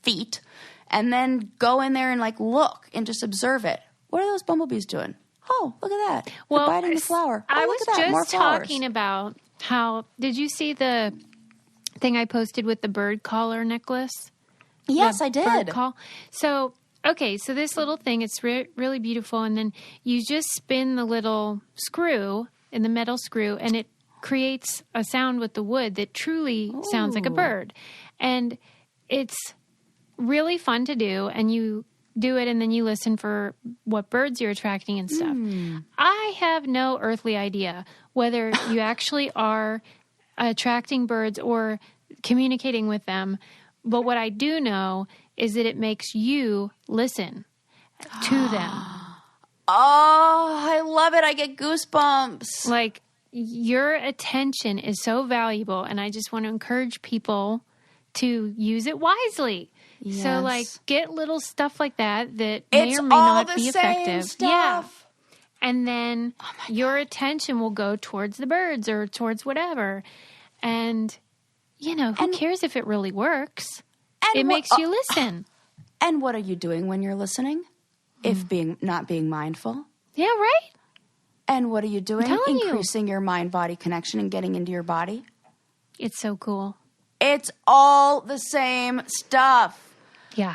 Speaker 2: feet, and then go in there and like look and just observe it. What are those bumblebees doing? Oh, look at that. They're biting the flower. Oh,
Speaker 1: I
Speaker 2: look
Speaker 1: was
Speaker 2: at that. More
Speaker 1: just
Speaker 2: flowers.
Speaker 1: talking about how, did you see the thing I posted with the bird collar necklace?
Speaker 2: Yes, I did.
Speaker 1: Bird call. So, okay, so this little thing, it's really beautiful. And then you just spin the little screw, in the metal screw, and it creates a sound with the wood that truly sounds like a bird. And it's really fun to do, and you do it and then you listen for what birds you're attracting and stuff. I have no earthly idea whether you actually are attracting birds or communicating with them, but what I do know is that it makes you listen to them.
Speaker 2: Oh, I love it. I get goosebumps.
Speaker 1: Like, your attention is so valuable, and I just want to encourage people to use it wisely.
Speaker 2: Yes.
Speaker 1: So, like, get little stuff like that may or may not be effective.
Speaker 2: Stuff.
Speaker 1: Yeah. And then your attention will go towards the birds or towards whatever. And, who cares if it really works? It makes you listen.
Speaker 2: And what are you doing when you're listening? If not being mindful.
Speaker 1: Yeah, right?
Speaker 2: And what are you doing?
Speaker 1: Increasing
Speaker 2: your mind-body connection and getting into your body.
Speaker 1: It's so cool.
Speaker 2: It's all the same stuff.
Speaker 1: Yeah.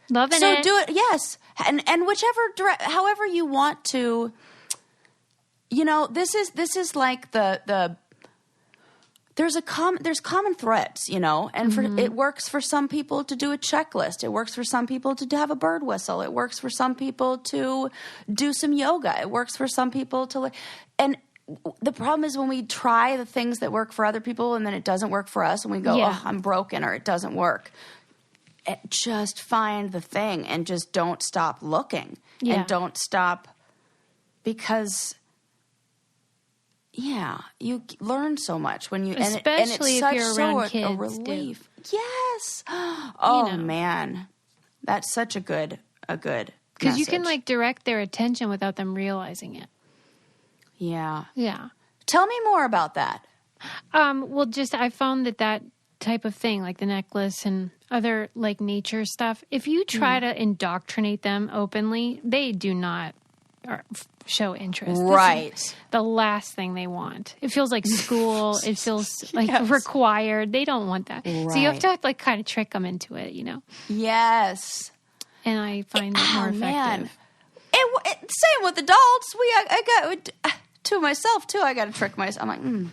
Speaker 2: Loving
Speaker 1: it.
Speaker 2: So do it, yes. And however you want to, this is like there's common threads, and it works for some people to do a checklist. It works for some people to have a bird whistle. It works for some people to do some yoga. It works for some people and the problem is when we try the things that work for other people and then it doesn't work for us and we go, oh, I'm broken or it doesn't work. Just find the thing and just don't stop looking and don't stop because you learn so much when you,
Speaker 1: especially
Speaker 2: and
Speaker 1: if
Speaker 2: it's
Speaker 1: you're around kids,
Speaker 2: a relief. Yes. Oh man. That's such a good
Speaker 1: because you can like direct their attention without them realizing it.
Speaker 2: Yeah.
Speaker 1: Yeah.
Speaker 2: Tell me more about that.
Speaker 1: Well, I found that type of thing, like the necklace and other like nature stuff, if you try to indoctrinate them openly, they do not show interest.
Speaker 2: Right.
Speaker 1: This is the last thing they want. It feels like school. It feels like required. They don't want that. Right. So you have to like kind of trick them into it,
Speaker 2: Yes.
Speaker 1: And I find it more effective. Man.
Speaker 2: Same with adults. I got to myself too. I got to trick myself. I'm like,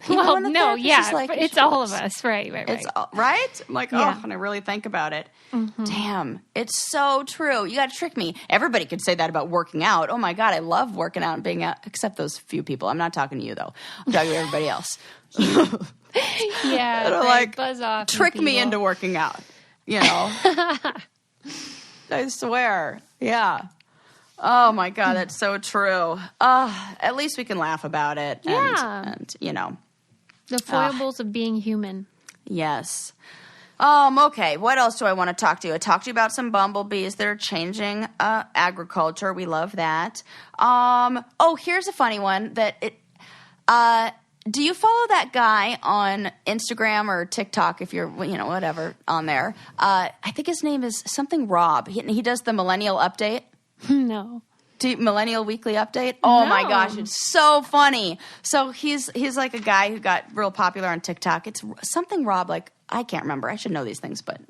Speaker 1: Well, no, but it's all of us, right?
Speaker 2: It's right. I'm like, and I really think about it. Mm-hmm. Damn, it's so true. You got to trick me. Everybody could say that about working out. Oh my God, I love working out and being out. Except those few people. I'm not talking to you though. I'm talking to everybody else.
Speaker 1: Yeah,
Speaker 2: like
Speaker 1: buzz off.
Speaker 2: Trick me into working out. I swear. Yeah. Oh my God, that's so true. At least we can laugh about it. And you know.
Speaker 1: The foibles of being human.
Speaker 2: Yes. Okay, what else do I want to talk to you? I talked to you about some bumblebees that are changing agriculture. We love that. Here's a funny one do you follow that guy on Instagram or TikTok if you're, whatever, on there? I think his name is something Rob. He does the Millennial Update.
Speaker 1: No.
Speaker 2: Millennial Weekly Update. Oh my
Speaker 1: No.
Speaker 2: gosh, it's so funny. So he's like a guy who got real popular on TikTok. It's something Rob, like, I can't remember. I should know these things, but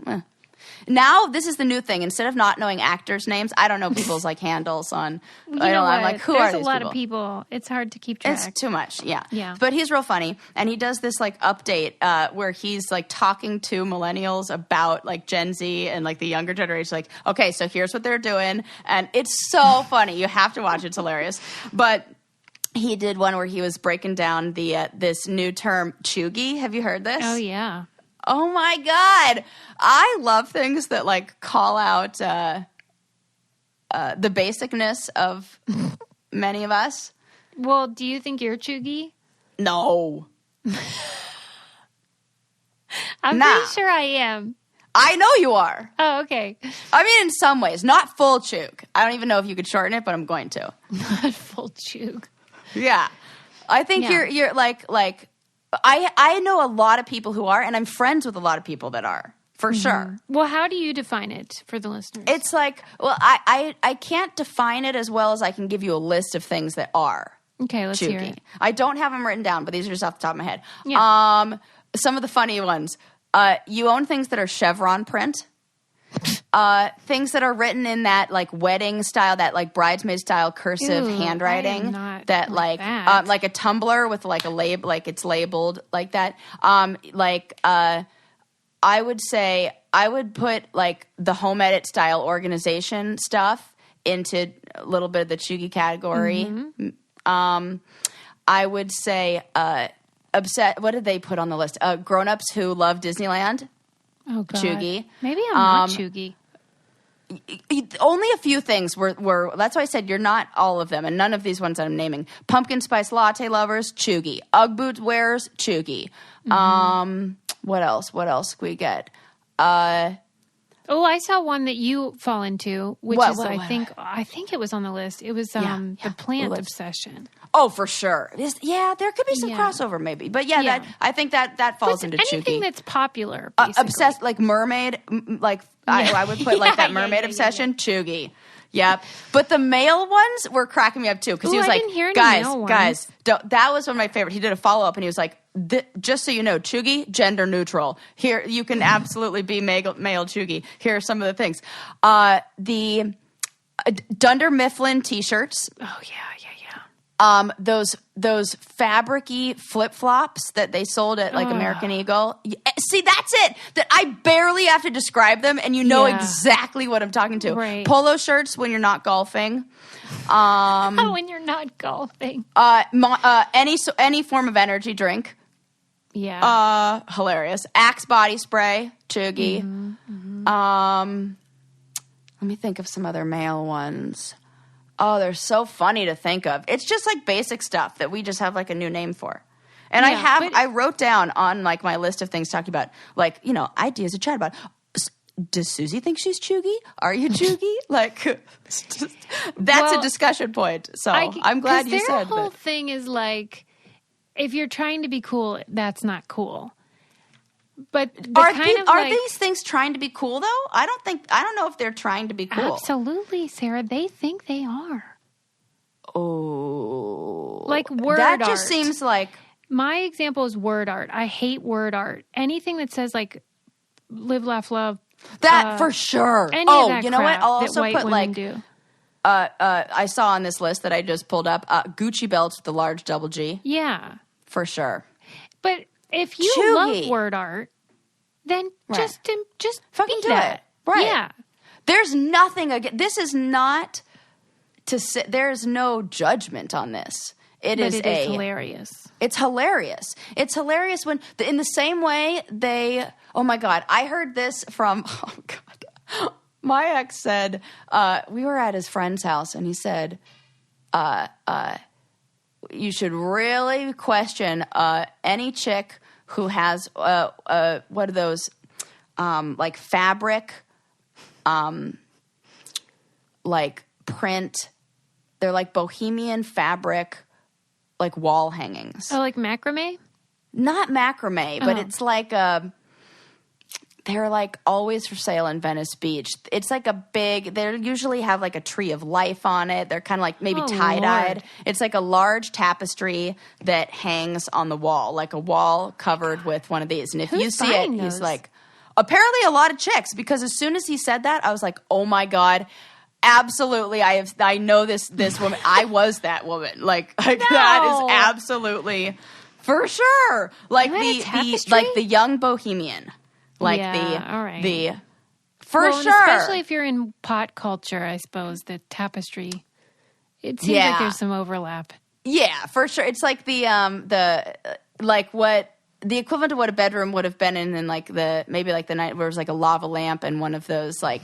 Speaker 2: now this is the new thing. Instead of not knowing actors' names, I don't know people's like handles on. I'm like, who are these
Speaker 1: There's a lot
Speaker 2: people?
Speaker 1: of people. It's hard to keep track.
Speaker 2: It's too much, yeah.
Speaker 1: Yeah.
Speaker 2: But he's real funny, and he does this like update where he's like talking to millennials about like Gen Z and like the younger generation. Like, okay, so here's what they're doing, and it's so funny. You have to watch it. It's hilarious. But he did one where he was breaking down this new term, Cheugy. Have you heard this?
Speaker 1: Oh, yeah.
Speaker 2: Oh my God. I love things that like call out the basicness of many of us.
Speaker 1: Well, do you think you're Cheugy?
Speaker 2: No.
Speaker 1: I'm pretty sure I am.
Speaker 2: I know you are.
Speaker 1: Oh, okay.
Speaker 2: I mean, in some ways, not full Chug. I don't even know if you could shorten it, but I'm going to.
Speaker 1: Not full Chug.
Speaker 2: Yeah. I think you're like I know a lot of people who are, and I'm friends with a lot of people that are, for sure.
Speaker 1: Well, how do you define it for the listeners?
Speaker 2: It's like, well, I can't define it as well as I can give you a list of things that are.
Speaker 1: Okay, let's hear it.
Speaker 2: I don't have them written down, but these are just off the top of my head.
Speaker 1: Yeah.
Speaker 2: Some of the funny ones. You own things that are chevron print. Things that are written in that like wedding style, that like bridesmaid style cursive handwriting. That like a tumbler with like a label, like it's labeled like that. I would say I would put like the home edit style organization stuff into a little bit of the Cheugy category. Mm-hmm. I would say upset. What did they put on the list? Grown-ups who love Disneyland.
Speaker 1: Oh, God.
Speaker 2: Cheugy.
Speaker 1: Maybe I'm not Cheugy.
Speaker 2: Only a few things were. That's why I said you're not all of them, and none of these ones that I'm naming. Pumpkin spice latte lovers, Cheugy. Ugg boot wearers, Cheugy. Mm-hmm. What else? What else we get? I
Speaker 1: saw one that you fall into, which I think it was on the list. It was the plant obsession.
Speaker 2: Oh, for sure. There could be some crossover maybe. But I think that falls into Cheugy.
Speaker 1: Anything that's popular, basically.
Speaker 2: Obsessed, like mermaid, I would put like that mermaid obsession, Cheugy. Yep. But the male ones were cracking me up too, because he was like, guys, that was one of my favorite. He did a follow-up and he was like, just so you know, Cheugy, gender neutral. Here, you can absolutely be male Cheugy. Here are some of the things. The Dunder Mifflin t-shirts.
Speaker 1: Oh, yeah.
Speaker 2: Those fabric-y flip-flops that they sold at like American Eagle. See, that's it. That I barely have to describe them, and you know exactly what I'm talking to.
Speaker 1: Right.
Speaker 2: Polo shirts when you're not golfing.
Speaker 1: When you're not golfing.
Speaker 2: Any form of energy drink.
Speaker 1: Yeah.
Speaker 2: Hilarious. Axe body spray, Cheugy. Mm-hmm. Let me think of some other male ones. Oh, they're so funny to think of. It's just like basic stuff that we just have like a new name for. And I wrote down on like my list of things talking about like, ideas to chat about. Does Susie think she's Cheugy? Are you Cheugy? Like, that's a discussion point. So I'm glad you said that.
Speaker 1: Their whole thing is like, if you're trying to be cool, that's not cool. But
Speaker 2: are these things trying to be cool though? I don't know if they're trying to be cool.
Speaker 1: Absolutely, Sarah. They think they are.
Speaker 2: Oh,
Speaker 1: like word art.
Speaker 2: That just seems like
Speaker 1: my example is word art. I hate word art. Anything that says like live, laugh, love.
Speaker 2: That for sure.
Speaker 1: Any of that
Speaker 2: you know what? I'll also put like
Speaker 1: do.
Speaker 2: I saw on this list that I just pulled up Gucci belts with the large double G.
Speaker 1: Yeah,
Speaker 2: for sure.
Speaker 1: But if you love word art, then just
Speaker 2: fucking
Speaker 1: do
Speaker 2: it. Right.
Speaker 1: Yeah.
Speaker 2: There's nothing again. This is not to say, there's no judgment on this. It is
Speaker 1: hilarious.
Speaker 2: It's hilarious. It's hilarious when in the same way oh my God, I heard this from my ex said, we were at his friend's house, and he said, you should really question any chick who has what are those like fabric, like print. They're like bohemian fabric, like wall hangings.
Speaker 1: Oh, like macrame?
Speaker 2: Not macrame, but it's like they're like always for sale in Venice Beach. It's like a big, they usually have like a tree of life on it. They're kind of like maybe tie-dyed.
Speaker 1: Lord.
Speaker 2: It's like a large tapestry that hangs on the wall, like a wall covered with one of these. And if you see it,
Speaker 1: buying
Speaker 2: he's
Speaker 1: those?
Speaker 2: like, apparently a lot of chicks, because as soon as he said that, I was like, oh my God, absolutely. I know this woman. I was that woman. Like that is absolutely for sure. Like the young bohemian. Like
Speaker 1: all right.
Speaker 2: For
Speaker 1: well,
Speaker 2: sure.
Speaker 1: Especially if you're in pot culture, I suppose, the tapestry. It seems like there's some overlap.
Speaker 2: Yeah, for sure. It's like the like what the equivalent of what a bedroom would have been in like the maybe like the night where it was like a lava lamp and one of those like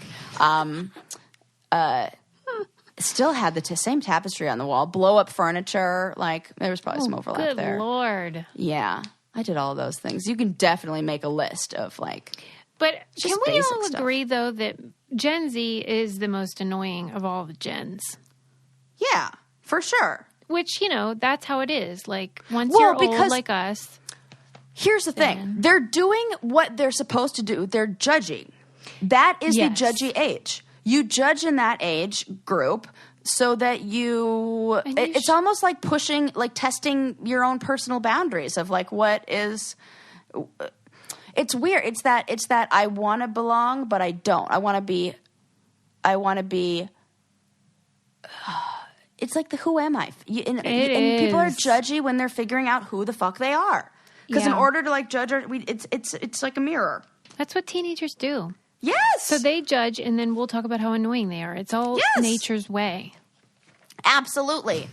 Speaker 2: still had the same tapestry on the wall, blow up furniture. Like there was probably some overlap there.
Speaker 1: Good Lord.
Speaker 2: Yeah, I did all of those things. You can definitely make a list of like.
Speaker 1: But
Speaker 2: just
Speaker 1: can we all
Speaker 2: basic
Speaker 1: agree though that Gen Z is the most annoying of all the gens?
Speaker 2: Yeah, for sure.
Speaker 1: Which, that's how it is. Like once
Speaker 2: Well,
Speaker 1: you're
Speaker 2: because-
Speaker 1: old like us.
Speaker 2: Here's the thing. They're doing what they're supposed to do. They're judging. That is the judgy age. You judge in that age group so that it's almost like pushing, like testing your own personal boundaries of like what is, it's weird. It's that I want to belong, but I don't. I want to be, it's like the who am I? And people are judgy when they're figuring out who the fuck they are. Because in order to like judge, it's like a mirror.
Speaker 1: That's what teenagers do.
Speaker 2: Yes.
Speaker 1: So they judge, and then we'll talk about how annoying they are. It's all nature's way.
Speaker 2: Absolutely.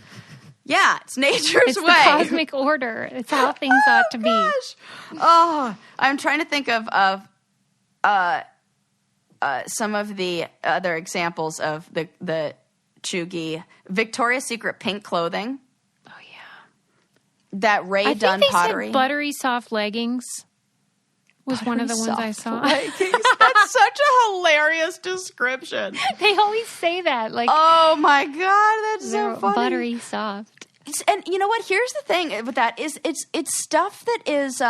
Speaker 2: Yeah, it's nature's
Speaker 1: It's
Speaker 2: way.
Speaker 1: the cosmic order. It's how things ought to be.
Speaker 2: Oh, I'm trying to think of some of the other examples of the Cheugy Victoria's Secret pink clothing.
Speaker 1: Oh yeah,
Speaker 2: that Ray Dunn
Speaker 1: think they
Speaker 2: pottery.
Speaker 1: said buttery soft leggings was one of the ones I saw.
Speaker 2: That's such a hilarious description.
Speaker 1: They always say that. Like,
Speaker 2: oh my God, that's so funny.
Speaker 1: Buttery soft.
Speaker 2: And you know what? Here's the thing with that is it's stuff that is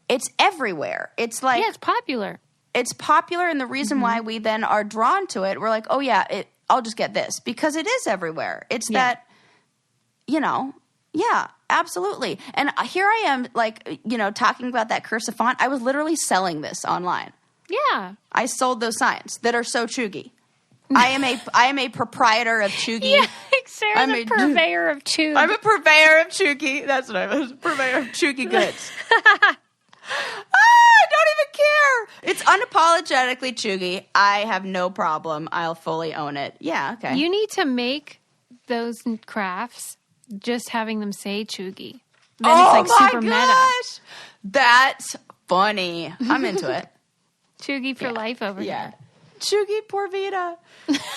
Speaker 2: it's everywhere. It's like
Speaker 1: it's popular.
Speaker 2: It's popular, and the reason why we then are drawn to it, we're like, oh yeah, I'll just get this because it is everywhere. It's that, absolutely. And here I am, like, talking about that cursive font. I was literally selling this online.
Speaker 1: Yeah,
Speaker 2: I sold those signs that are so Cheugy. I am a proprietor of Cheugy.
Speaker 1: Yeah, Sarah's a purveyor of Cheugy.
Speaker 2: I'm a purveyor of Cheugy. That's what I was. Purveyor of Cheugy goods. I don't even care. It's unapologetically Cheugy. I have no problem. I'll fully own it. Yeah, okay.
Speaker 1: You need to make those crafts just having them say Cheugy. Then it's like super
Speaker 2: gosh. That's funny. I'm into it.
Speaker 1: Cheugy for life over here.
Speaker 2: Cheugy por vida.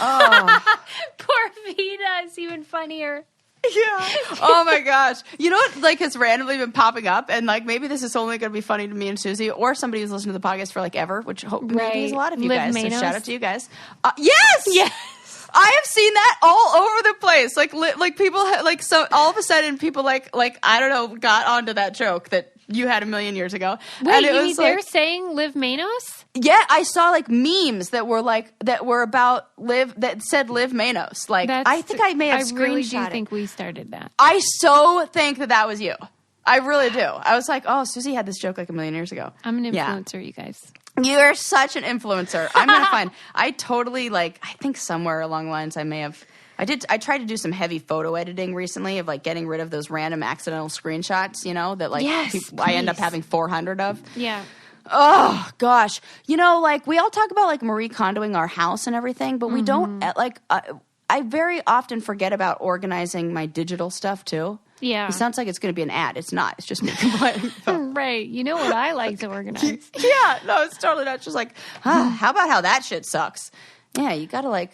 Speaker 2: Oh.
Speaker 1: Por vida is even funnier.
Speaker 2: Yeah. Oh my gosh. You know what like has randomly been popping up, and like maybe this is only going to be funny to me and Susie or somebody who's listened to the podcast for like ever, which maybe is a lot of you guys. So shout out to you guys. Yes.
Speaker 1: Yes.
Speaker 2: I have seen that all over the place. Like people like so all of a sudden people like I don't know got onto that joke that you had a million years ago.
Speaker 1: Wait,
Speaker 2: and it
Speaker 1: you
Speaker 2: was
Speaker 1: mean they're saying Liv Manos?
Speaker 2: Yeah, I saw like memes that were about Liv that said Liv Manos. Like I think I may have screenshot
Speaker 1: I really do
Speaker 2: it.
Speaker 1: think we started that.
Speaker 2: I so think that was you. I really do. I was like, oh, Susie had this joke like a million years ago.
Speaker 1: I'm an influencer, you guys.
Speaker 2: You are such an influencer. I'm going to find, I totally I think somewhere along the lines I may have, I tried to do some heavy photo editing recently of like getting rid of those random accidental screenshots, that like I end up having 400 of.
Speaker 1: Yeah.
Speaker 2: Oh gosh. Like we all talk about like Marie Kondoing our house and everything, but we don't like, I very often forget about organizing my digital stuff too.
Speaker 1: Yeah.
Speaker 2: It sounds like it's going to be an ad. It's not. It's just me complaining.
Speaker 1: Right. You know what I like to organize.
Speaker 2: Yeah. No, it's totally not. It's just like, how about how that shit sucks? Yeah, you got to like...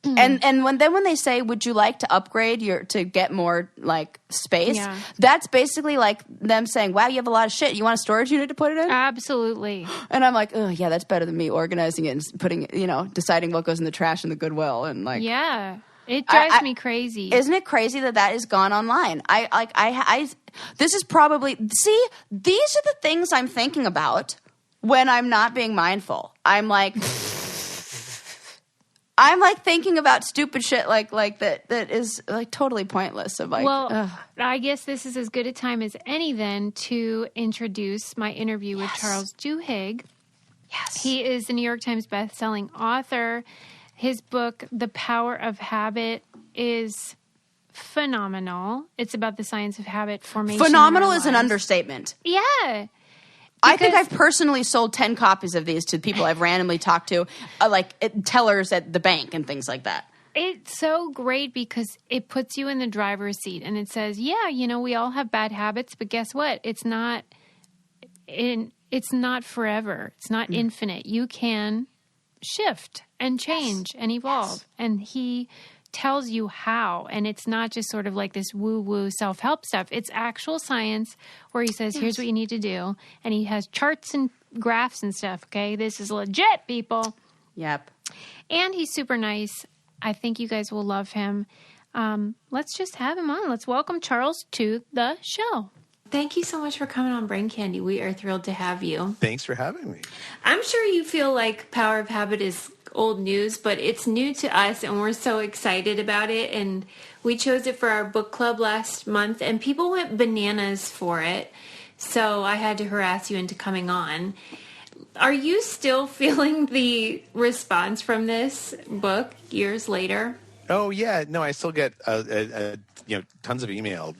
Speaker 2: And when they say, would you like to upgrade to get more like space?
Speaker 1: Yeah.
Speaker 2: That's basically like them saying, wow, you have a lot of shit. You want a storage unit to put it in?
Speaker 1: Absolutely.
Speaker 2: And I'm like, oh yeah, that's better than me organizing it and putting, deciding what goes in the trash and the Goodwill and like.
Speaker 1: Yeah. It drives me crazy.
Speaker 2: Isn't it crazy that is gone online? This is probably, see, these are the things I'm thinking about when I'm not being mindful. I'm like thinking about stupid shit like that is like totally pointless. Of like,
Speaker 1: well, I guess this is as good a time as any then to introduce my interview with Charles Duhigg.
Speaker 2: Yes.
Speaker 1: He is the New York Times bestselling author. His book, The Power of Habit, is phenomenal. It's about the science of habit formation.
Speaker 2: Phenomenal is an understatement.
Speaker 1: Yeah.
Speaker 2: I think I've personally sold 10 copies of these to people I've randomly talked to, tellers at the bank and things like that.
Speaker 1: It's so great because it puts you in the driver's seat and it says, yeah, we all have bad habits, but guess what? It's not forever. It's not infinite. You can shift and change and evolve. Yes. And he tells you how, and it's not just sort of like this woo-woo self-help stuff. It's actual science where he says, here's what you need to do. And he has charts and graphs and stuff, okay? This is legit, people.
Speaker 2: Yep.
Speaker 1: And he's super nice. I think you guys will love him. Let's just have him on. Let's welcome Charles to the show. Thank you so much for coming on Brain Candy. We are thrilled to have you.
Speaker 3: Thanks for having me.
Speaker 1: I'm sure you feel like Power of Habit is old news, but it's new to us and we're so excited about it. And we chose it for our book club last month and people went bananas for it. So I had to harass you into coming on. Are you still feeling the response from this book years later?
Speaker 3: Oh, yeah. No, I still get tons of email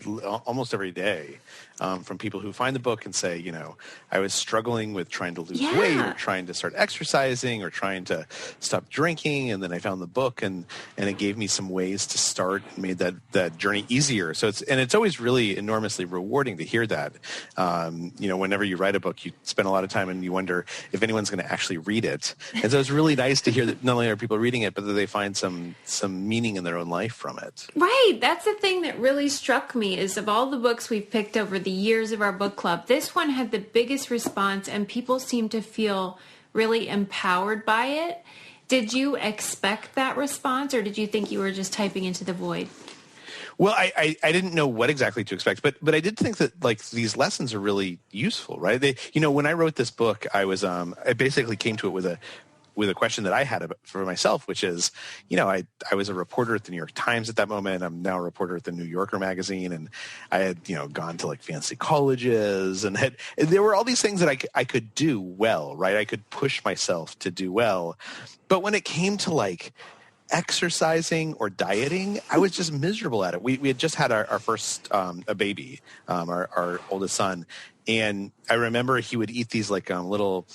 Speaker 3: almost every day from people who find the book and say, I was struggling with trying to lose weight or trying to start exercising or trying to stop drinking. And then I found the book and it gave me some ways to start and made that journey easier. So it's always really enormously rewarding to hear that. Whenever you write a book, you spend a lot of time and you wonder if anyone's going to actually read it. And so it's really nice to hear that not only are people reading it, but that they find some meaning in their own life from it.
Speaker 1: Right. That's the thing that really struck me is of all the books we've picked over the years of our book club, this one had the biggest response and people seemed to feel really empowered by it. Did you expect that response or did you think you were just typing into the void?
Speaker 3: Well, I didn't know what exactly to expect, but I did think that like these lessons are really useful, right? When I wrote this book, I basically came to it with a question that I had for myself, which is, I was a reporter at the New York Times at that moment. I'm now a reporter at the New Yorker magazine. And I had, gone to like fancy colleges and there were all these things that I could do well, right? I could push myself to do well. But when it came to like exercising or dieting, I was just miserable at it. We had just had our first a baby, our oldest son. And I remember he would eat these like little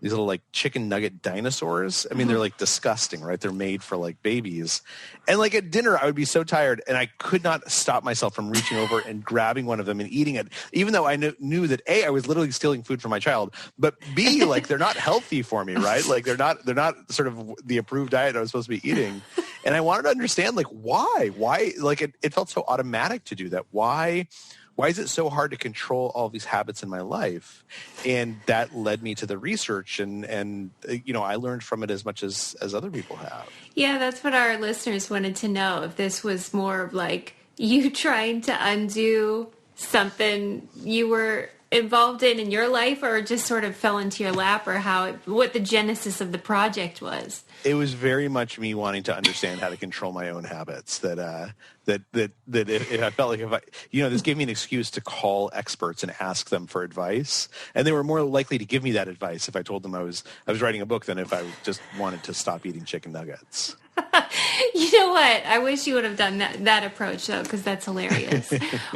Speaker 3: like chicken nugget dinosaurs. I mean, they're like disgusting, right? They're made for like babies. And like at dinner, I would be so tired and I could not stop myself from reaching over and grabbing one of them and eating it, even though I knew that A, I was literally stealing food from my child, but B, like they're not healthy for me, right? Like they're not sort of the approved diet I was supposed to be eating. And I wanted to understand like why, like it felt so automatic to do that. Why is it so hard to control all these habits in my life? And that led me to the research and I learned from it as much as other people have. Yeah, that's what our listeners wanted to know. If this was more of like you trying to undo something you were involved in your life or just sort of fell into your lap or what the genesis of the project was. It was very much me wanting to understand how to control my own habits that if I felt like this gave me an excuse to call experts and ask them for advice. And they were more likely to give me that advice if I told them I was writing a book than if I just wanted to stop eating chicken nuggets. You know what? I wish you would have done that approach though, because that's hilarious.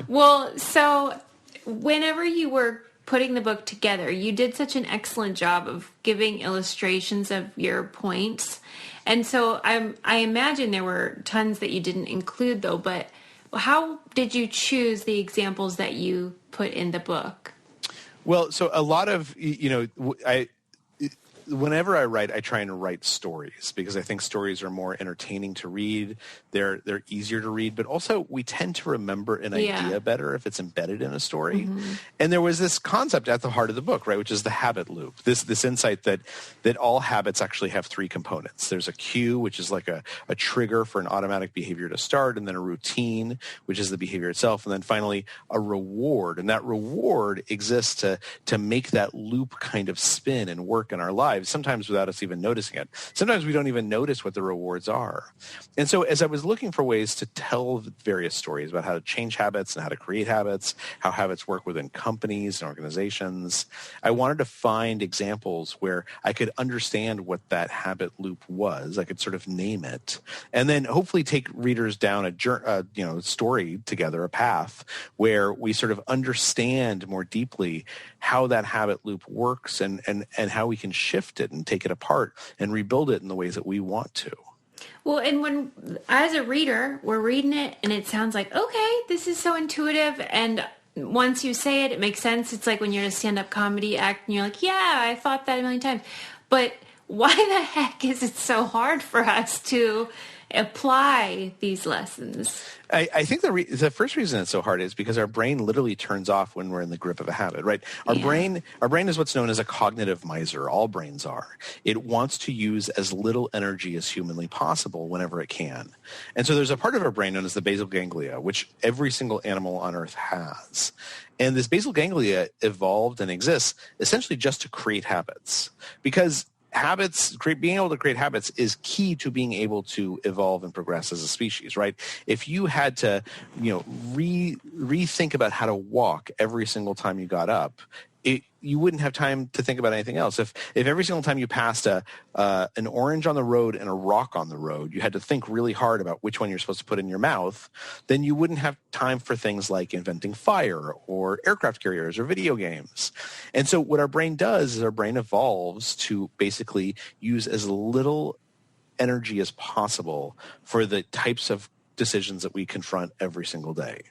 Speaker 3: Well, so whenever you were putting the book together, you did such an excellent job of giving illustrations of your points.
Speaker 1: And so I imagine there were tons that you didn't include, though. But how did you choose the examples that you put in the book?
Speaker 3: Well, so a lot of, whenever I write, I try and write stories because I think stories are more entertaining to read. They're easier to read, but also we tend to remember an idea better if it's embedded in a story. Mm-hmm. And there was this concept at the heart of the book, right, which is the habit loop. This insight that all habits actually have three components. There's a cue, which is like a trigger for an automatic behavior to start, and then a routine, which is the behavior itself, and then finally a reward. And that reward exists to make that loop kind of spin and work in our lives, sometimes without us even noticing it. Sometimes we don't even notice what the rewards are. And so as I was looking for ways to tell various stories about how to change habits and how to create habits, how habits work within companies and organizations, I wanted to find examples where I could understand what that habit loop was. I could sort of name it, and then hopefully take readers down a story together, a path where we sort of understand more deeply how that habit loop works and how we can shift it and take it apart and rebuild it in the ways that we want to.
Speaker 1: Well, and when, as a reader, we're reading it and it sounds like, okay, this is so intuitive. And once you say it, it makes sense. It's like when you're in a stand-up comedy act and you're like, yeah, I thought that a million times. But why the heck is it so hard for us to apply these lessons?
Speaker 3: I think the first reason it's so hard is because our brain literally turns off when we're in the grip of a habit, right? Our brain is what's known as a cognitive miser. All brains are. It wants to use as little energy as humanly possible whenever it can. And so there's a part of our brain known as the basal ganglia, which every single animal on Earth has. And this basal ganglia evolved and exists essentially just to create habits, because being able to create habits is key to being able to evolve and progress as a species, right? If you had to, rethink about how to walk every single time you got up, you wouldn't have time to think about anything else. If every single time you passed an orange on the road and a rock on the road, you had to think really hard about which one you're supposed to put in your mouth, then you wouldn't have time for things like inventing fire or aircraft carriers or video games. And so what our brain does is our brain evolves to basically use as little energy as possible for the types of decisions that we confront every single day.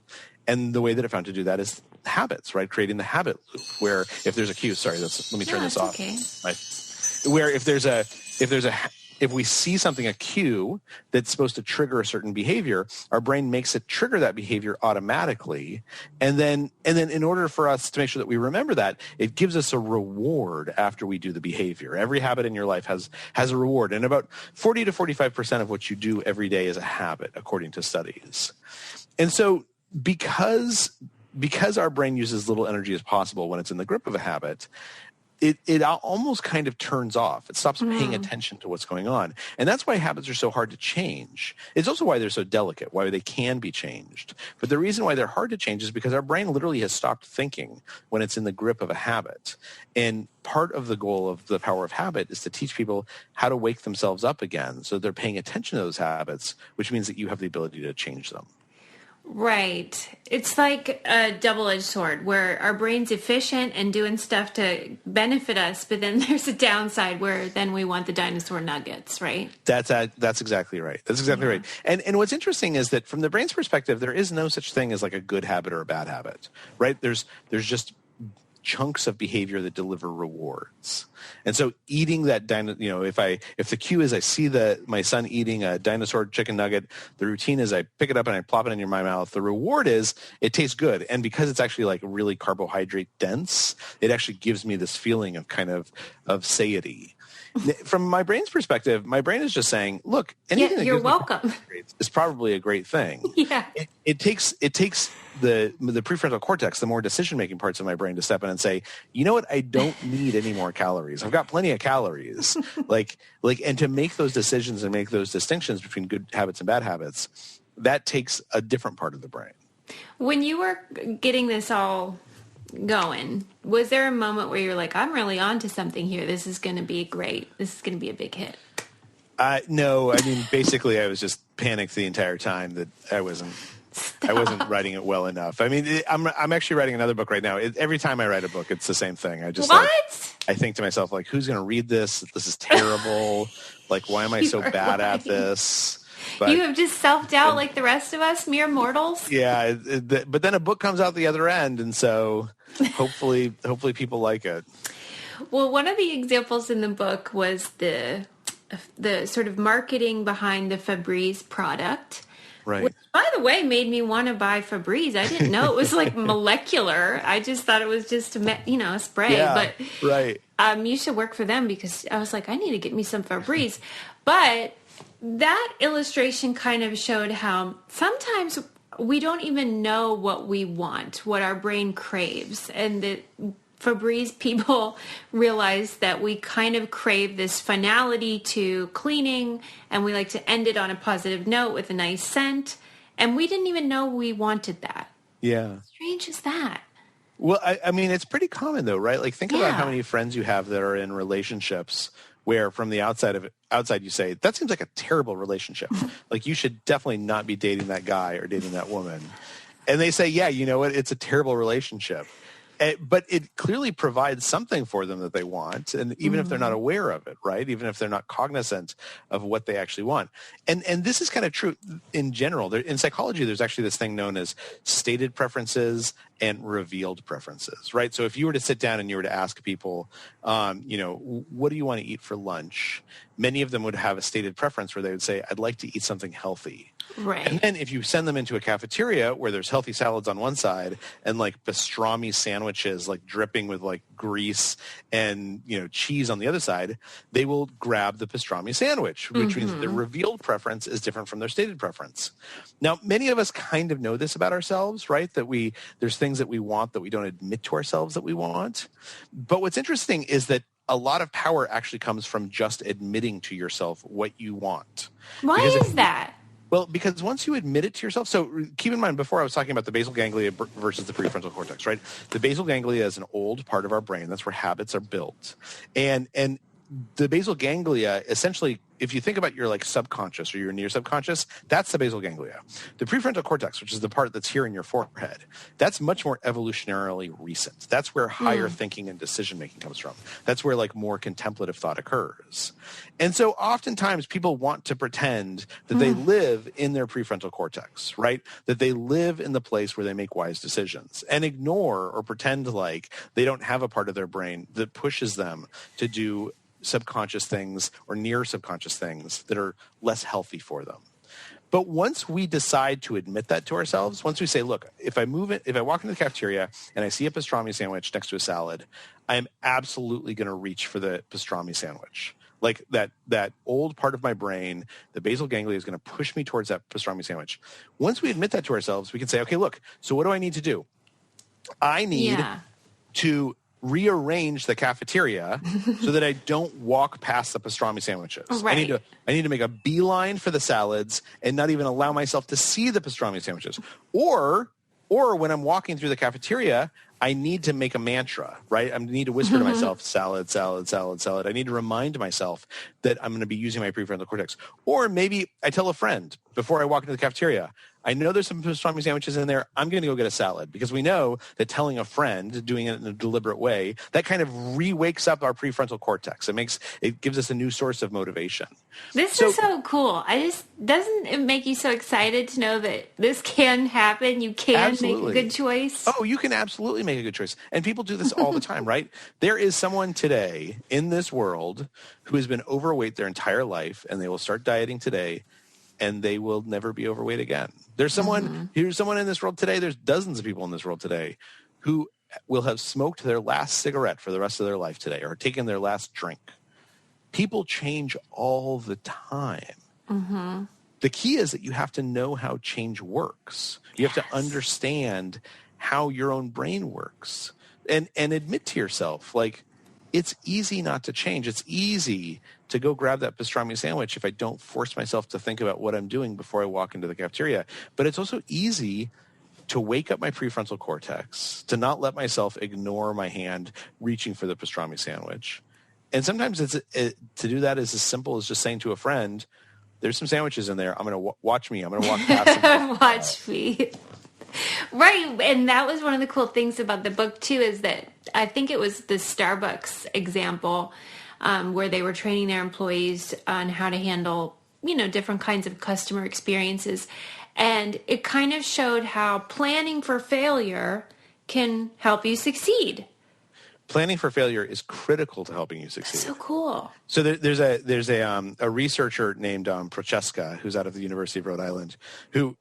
Speaker 3: And the way that I found to do that is habits, right? Creating the habit loop where if there's a cue, let me turn this off.
Speaker 1: Okay.
Speaker 3: Where if we see something, a cue that's supposed to trigger a certain behavior, our brain makes it trigger that behavior automatically. And then in order for us to make sure that we remember that, it gives us a reward after we do the behavior. Every habit in your life has a reward. And about 40 to 45% of what you do every day is a habit, according to studies. And so because our brain uses little energy as possible when it's in the grip of a habit, it almost kind of turns off. It stops paying attention to what's going on. And that's why habits are so hard to change. It's also why they're so delicate, why they can be changed. But the reason why they're hard to change is because our brain literally has stopped thinking when it's in the grip of a habit. And part of the goal of the power of habit is to teach people how to wake themselves up again so they're paying attention to those habits, which means that you have the ability to change them.
Speaker 1: Right. It's like a double-edged sword where our brain's efficient and doing stuff to benefit us, but then there's a downside where then we want the dinosaur nuggets, right?
Speaker 3: That's exactly right. That's exactly right. And what's interesting is that from the brain's perspective, there is no such thing as like a good habit or a bad habit, right? There's just chunks of behavior that deliver rewards. And so eating that if the cue is I see my son eating a dinosaur chicken nugget, the routine is I pick it up and I plop it in my mouth. The reward is it tastes good. And because it's actually like really carbohydrate dense, it actually gives me this feeling of kind of satiety. From my brain's perspective, my brain is just saying, look, anything that
Speaker 1: you're
Speaker 3: gives
Speaker 1: welcome
Speaker 3: is probably a great thing.
Speaker 1: Yeah.
Speaker 3: It takes the prefrontal cortex, the more decision-making parts of my brain, to step in and say, you know what, I don't need any more calories. I've got plenty of calories. And to make those decisions and make those distinctions between good habits and bad habits, that takes a different part of the brain.
Speaker 1: When you were getting this all going, was there a moment where you're like, I'm really onto something here. This is going to be great. This is going to be a big hit.
Speaker 3: No, I mean, basically I was just panicked the entire time that I wasn't I wasn't writing it well enough. I mean, I'm actually writing another book right now. Every time I write a book, it's the same thing. I just I think to myself, like, who's going to read this? This is terrible. Like, why am I so bad at this? But
Speaker 1: you have just self-doubt like the rest of us, mere mortals.
Speaker 3: Yeah, but then a book comes out the other end, and so hopefully people like it.
Speaker 1: Well, one of the examples in the book was the sort of marketing behind the Febreze product.
Speaker 3: Right.
Speaker 1: Which, by the way, made me want to buy Febreze. I didn't know it was like molecular. I just thought it was just a spray.
Speaker 3: Yeah,
Speaker 1: but
Speaker 3: right.
Speaker 1: You should work for them, because I was like, I need to get me some Febreze. But that illustration kind of showed how sometimes we don't even know what we want, what our brain craves, and that Febreze people realize that we kind of crave this finality to cleaning, and we like to end it on a positive note with a nice scent, and we didn't even know we wanted that.
Speaker 3: Yeah.
Speaker 1: How strange is that?
Speaker 3: Well, I mean, it's pretty common though, right? Like, think about how many friends you have that are in relationships where from the outside you say, that seems like a terrible relationship. Like, you should definitely not be dating that guy or dating that woman. And they say, yeah, you know what? It's a terrible relationship. But it clearly provides something for them that they want, and even if they're not aware of it, right? Even if they're not cognizant of what they actually want. And this is kind of true in general. In psychology, there's actually this thing known as stated preferences and revealed preferences, right? So if you were to sit down and you were to ask people, what do you want to eat for lunch? Many of them would have a stated preference where they would say, I'd like to eat something healthy.
Speaker 1: Right.
Speaker 3: And then if you send them into a cafeteria where there's healthy salads on one side and like pastrami sandwiches, like dripping with like grease and, cheese on the other side, they will grab the pastrami sandwich, which means their revealed preference is different from their stated preference. Now, many of us kind of know this about ourselves, right? That there's things that we want that we don't admit to ourselves that we want. But what's interesting is that a lot of power actually comes from just admitting to yourself what you want.
Speaker 1: Why is that?
Speaker 3: Well, because once you admit it to yourself, so keep in mind, before I was talking about the basal ganglia versus the prefrontal cortex, right? The basal ganglia is an old part of our brain. That's where habits are built. And the basal ganglia, essentially, if you think about your like subconscious or your near subconscious, that's the basal ganglia. The prefrontal cortex, which is the part that's here in your forehead, that's much more evolutionarily recent. That's where higher thinking and decision making comes from. That's where like more contemplative thought occurs. And so oftentimes people want to pretend that they live in their prefrontal cortex, right? That they live in the place where they make wise decisions, and ignore or pretend like they don't have a part of their brain that pushes them to do subconscious things or near subconscious things that are less healthy for them. But once we decide to admit that to ourselves, once we say, look, if I walk into the cafeteria and I see a pastrami sandwich next to a salad, I am absolutely going to reach for the pastrami sandwich. Like that old part of my brain, the basal ganglia, is going to push me towards that pastrami sandwich. Once we admit that to ourselves, we can say, okay, look, so what do I need to do? I need to rearrange the cafeteria so that I don't walk past the pastrami sandwiches.
Speaker 1: Right.
Speaker 3: I need to make a beeline for the salads and not even allow myself to see the pastrami sandwiches. Or when I'm walking through the cafeteria, I need to make a mantra, right? I need to whisper to myself, salad, salad, salad, salad. I need to remind myself that I'm going to be using my prefrontal cortex. Or maybe I tell a friend before I walk into the cafeteria, I know there's some pastrami sandwiches in there. I'm going to go get a salad, because we know that telling a friend, doing it in a deliberate way, that kind of re-wakes up our prefrontal cortex. It gives us a new source of motivation.
Speaker 1: This is so cool. Doesn't it make you so excited to know that this can happen? You can make a good choice.
Speaker 3: Oh, you can absolutely make a good choice. And people do this all the time, right? There is someone today in this world who has been overweight their entire life, and they will start dieting today, and they will never be overweight again. There's someone in this world today, there's dozens of people in this world today who will have smoked their last cigarette for the rest of their life today, or taken their last drink. People change all the time. The key is that you have to know how change works. You have to understand how your own brain works, and admit to yourself, like, it's easy not to change. It's easy to go grab that pastrami sandwich if I don't force myself to think about what I'm doing before I walk into the cafeteria. But it's also easy to wake up my prefrontal cortex, to not let myself ignore my hand reaching for the pastrami sandwich. And sometimes to do that is as simple as just saying to a friend, there's some sandwiches in there. I'm going to watch me. I'm going to walk past them.
Speaker 1: Watch me. Right. And that was one of the cool things about the book, too, is that I think it was the Starbucks example where they were training their employees on how to handle, different kinds of customer experiences. And it kind of showed how planning for failure can help you succeed.
Speaker 3: Planning for failure is critical to helping you succeed.
Speaker 1: So cool.
Speaker 3: So there's a researcher named Prochaska, who's out of the University of Rhode Island, who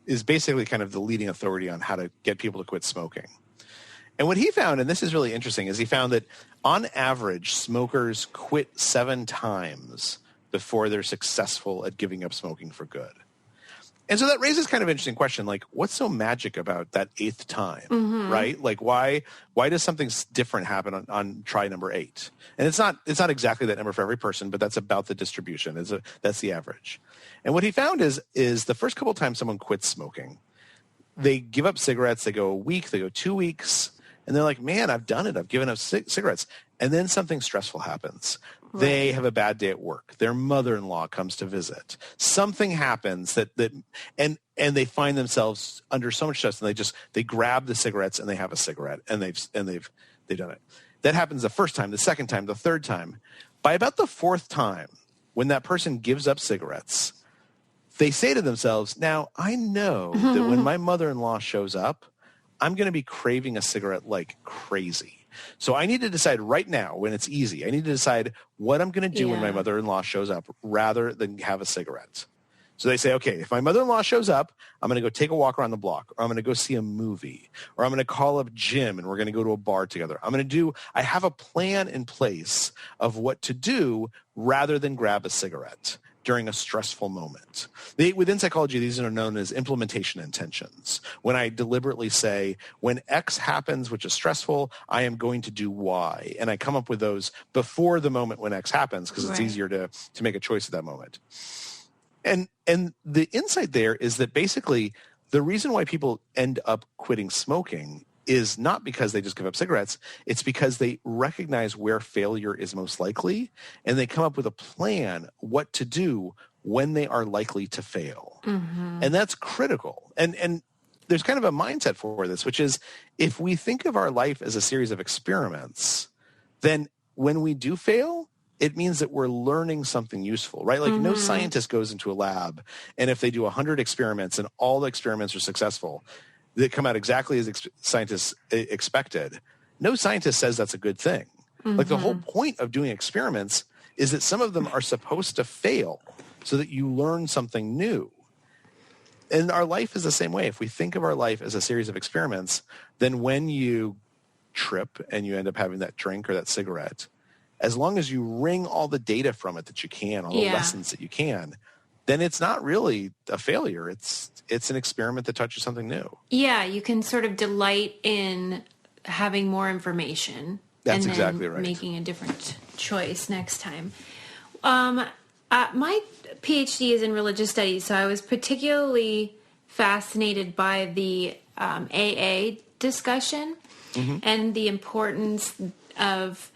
Speaker 3: is basically kind of the leading authority on how to get people to quit smoking. And what he found, and this is really interesting, is he found that on average, smokers quit 7 times before they're successful at giving up smoking for good. And so that raises kind of an interesting question, like, what's so magic about that 8th time, right? Like, why does something different happen on try number 8? And it's not exactly that number for every person, but that's about the distribution. That's the average. And what he found is the first couple of times someone quits smoking, they give up cigarettes, they go a week, they go 2 weeks, and they're like, man, I've done it. I've given up cigarettes. And then something stressful happens. Right. They have a bad day at work. Their mother-in-law comes to visit. Something happens and they find themselves under so much stress, and they grab the cigarettes and they have a cigarette, and they've done it. That happens the first time, the second time, the third time. By about the 4th time, when that person gives up cigarettes, they say to themselves, now I know that when my mother-in-law shows up, I'm going to be craving a cigarette like crazy. So I need to decide right now, when it's easy, I need to decide what I'm going to do when my mother-in-law shows up rather than have a cigarette. So they say, okay, if my mother-in-law shows up, I'm going to go take a walk around the block, or I'm going to go see a movie, or I'm going to call up Jim and we're going to go to a bar together. I have a plan in place of what to do rather than grab a cigarette during a stressful moment. Within psychology, these are known as implementation intentions. When I deliberately say, when X happens, which is stressful, I am going to do Y. And I come up with those before the moment when X happens, because it's easier to make a choice at that moment. And the insight there is that basically the reason why people end up quitting smoking is not because they just give up cigarettes. It's because they recognize where failure is most likely, and they come up with a plan what to do when they are likely to fail. Mm-hmm. And that's critical. And there's kind of a mindset for this, which is if we think of our life as a series of experiments, then when we do fail, it means that we're learning something useful, right? Like no scientist goes into a lab, and if they do 100 experiments and all the experiments are successful, they come out exactly as scientists expected, no scientist says that's a good thing. Like the whole point of doing experiments is that some of them are supposed to fail so that you learn something new. And our life is the same way. If we think of our life as a series of experiments, then when you trip and you end up having that drink or that cigarette, as long as you wring all the data from it that you can, all the lessons that you can, then it's not really a failure. It's an experiment that touches something new. Yeah, you can sort of delight in having more information. That's exactly right. Making a different choice next time. My PhD is in religious studies, so I was particularly fascinated by the AA discussion and the importance of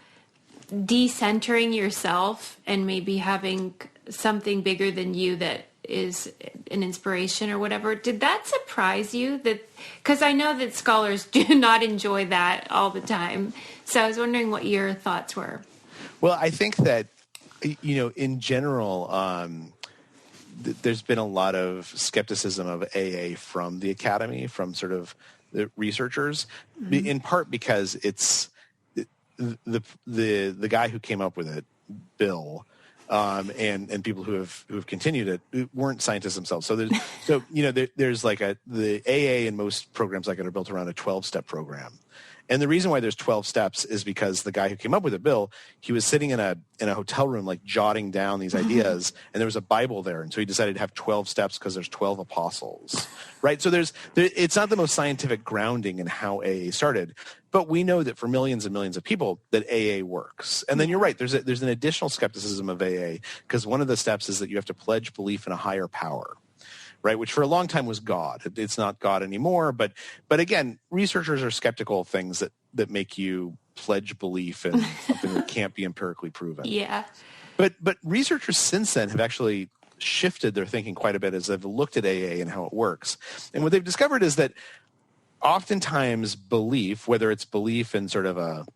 Speaker 3: decentering yourself and maybe having something bigger than you that is an inspiration or whatever. Did that surprise you? Because I know that scholars do not enjoy that all the time. So I was wondering what your thoughts were. Well, I think that, in general, there's been a lot of skepticism of AA from the academy, from sort of the researchers, in part because it's the guy who came up with it, Bill, and people who have continued it weren't scientists themselves. So there's like the AA in most programs like it are built around a 12-step program. And the reason why there's 12 steps is because the guy who came up with it, Bill, he was sitting in a hotel room, like jotting down these ideas, and there was a Bible there. And so he decided to have 12 steps because there's 12 apostles, right? So it's not the most scientific grounding in how AA started, but we know that for millions and millions of people that AA works. And then you're right, there's an additional skepticism of AA because one of the steps is that you have to pledge belief in a higher power. Right, which for a long time was God. It's not God anymore, but again, researchers are skeptical of things that make you pledge belief in something that can't be empirically proven. Yeah. But researchers since then have actually shifted their thinking quite a bit as they've looked at AA and how it works. And what they've discovered is that oftentimes belief, whether it's belief in sort of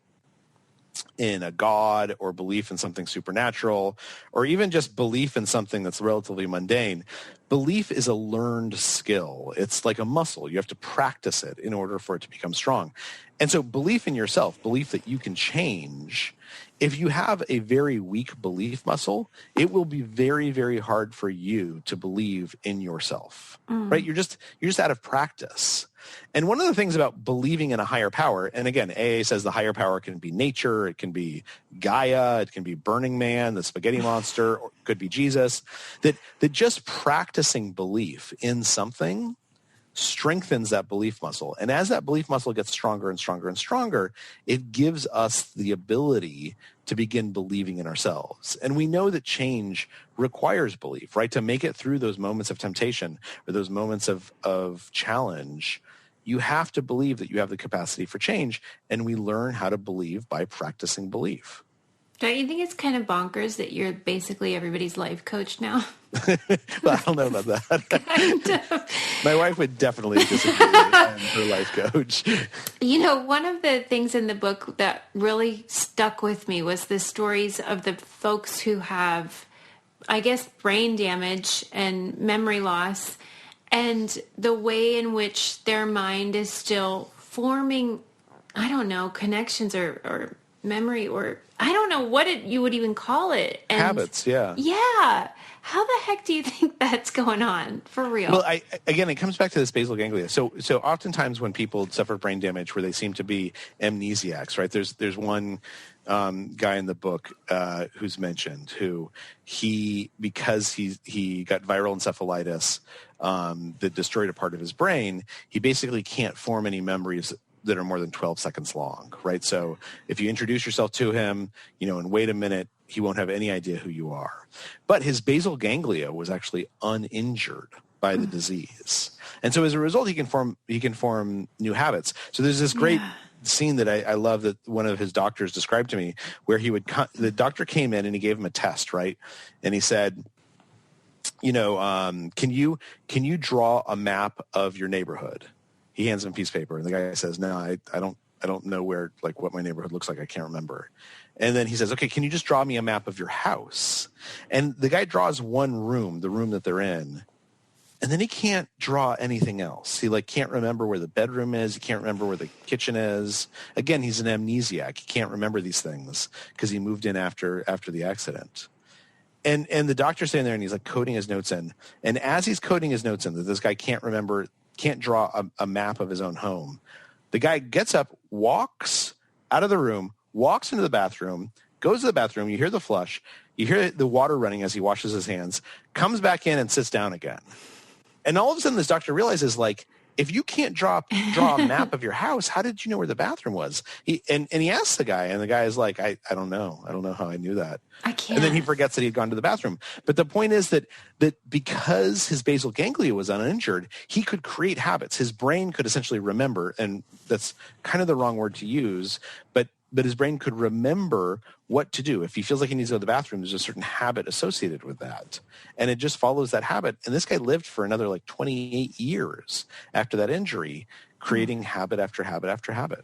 Speaker 3: in a god or belief in something supernatural, or even just belief in something that's relatively mundane, belief is a learned skill. It's like a muscle. You have to practice it in order for it to become strong. And so belief in yourself, belief that you can change, if you have a very weak belief muscle, it will be very, very hard for you to believe in yourself, right? You're just out of practice. And one of the things about believing in a higher power, and again, AA says the higher power can be nature, it can be Gaia, it can be Burning Man, the spaghetti monster, or it could be Jesus, that just practicing belief in something strengthens that belief muscle. And as that belief muscle gets stronger and stronger and stronger, it gives us the ability to begin believing in ourselves. And we know that change requires belief, right? To make it through those moments of temptation or those moments of challenge, you have to believe that you have the capacity for change. And we learn how to believe by practicing belief.
Speaker 1: Don't you think it's kind of bonkers that you're basically everybody's life coach now?
Speaker 3: Well, I don't know about that.
Speaker 1: Kind of.
Speaker 3: My wife would definitely disagree that I am her life coach.
Speaker 1: You know, one of the things in the book that really stuck with me was the stories of the folks who have, I guess, brain damage and memory loss, and the way in which their mind is still forming, I don't know, connections or memory, or I don't know what you would even call it. And
Speaker 3: habits, yeah.
Speaker 1: Yeah. How the heck do you think that's going on for real?
Speaker 3: Well, again, it comes back to this basal ganglia. So oftentimes when people suffer brain damage where they seem to be amnesiacs, right? There's one guy in the book who's mentioned who because he got viral encephalitis that destroyed a part of his brain, he basically can't form any memories that are more than 12 seconds long, right? So if you introduce yourself to him, and wait a minute, he won't have any idea who you are. But his basal ganglia was actually uninjured by the disease. And so as a result, he can form new habits. So there's this great scene that I love that one of his doctors described to me, where the doctor came in and he gave him a test, right? And he said, can you draw a map of your neighborhood? He hands him a piece of paper, and the guy says, "No, I don't know where, like, what my neighborhood looks like. I can't remember." And then he says, "Okay, can you just draw me a map of your house?" And the guy draws one room, the room that they're in, and then he can't draw anything else. He can't remember where the bedroom is. He can't remember where the kitchen is. Again, he's an amnesiac. He can't remember these things because he moved in after the accident. And the doctor's sitting there and he's coding his notes in. And as he's coding his notes in that this guy can't draw a map of his own home, the guy gets up, walks out of the room, walks into the bathroom, goes to the bathroom, you hear the flush, you hear the water running as he washes his hands, comes back in and sits down again. And all of a sudden this doctor realizes, if you can't draw a map of your house, how did you know where the bathroom was? He asks the guy, and the guy is like, I don't know. I don't know how I knew that.
Speaker 1: I can't.
Speaker 3: And then he forgets that he'd gone to the bathroom. But the point is that because his basal ganglia was uninjured, he could create habits. His brain could essentially remember, and that's kind of the wrong word to use, but his brain could remember what to do. If he feels like he needs to go to the bathroom, there's a certain habit associated with that. And it just follows that habit. And this guy lived for another 28 years after that injury, creating habit after habit after habit.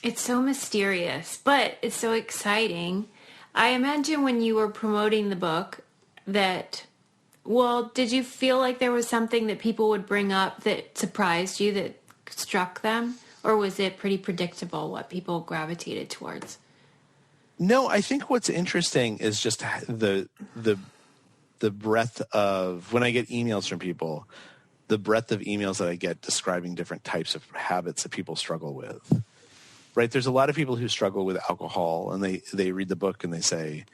Speaker 1: It's so mysterious, but it's so exciting. I imagine when you were promoting the book did you feel like there was something that people would bring up that surprised you, that struck them? Or was it pretty predictable what people gravitated towards?
Speaker 3: No, I think what's interesting is just the breadth of, when I get emails from people, the breadth of emails that I get describing different types of habits that people struggle with. Right? There's a lot of people who struggle with alcohol, and they read the book and they say,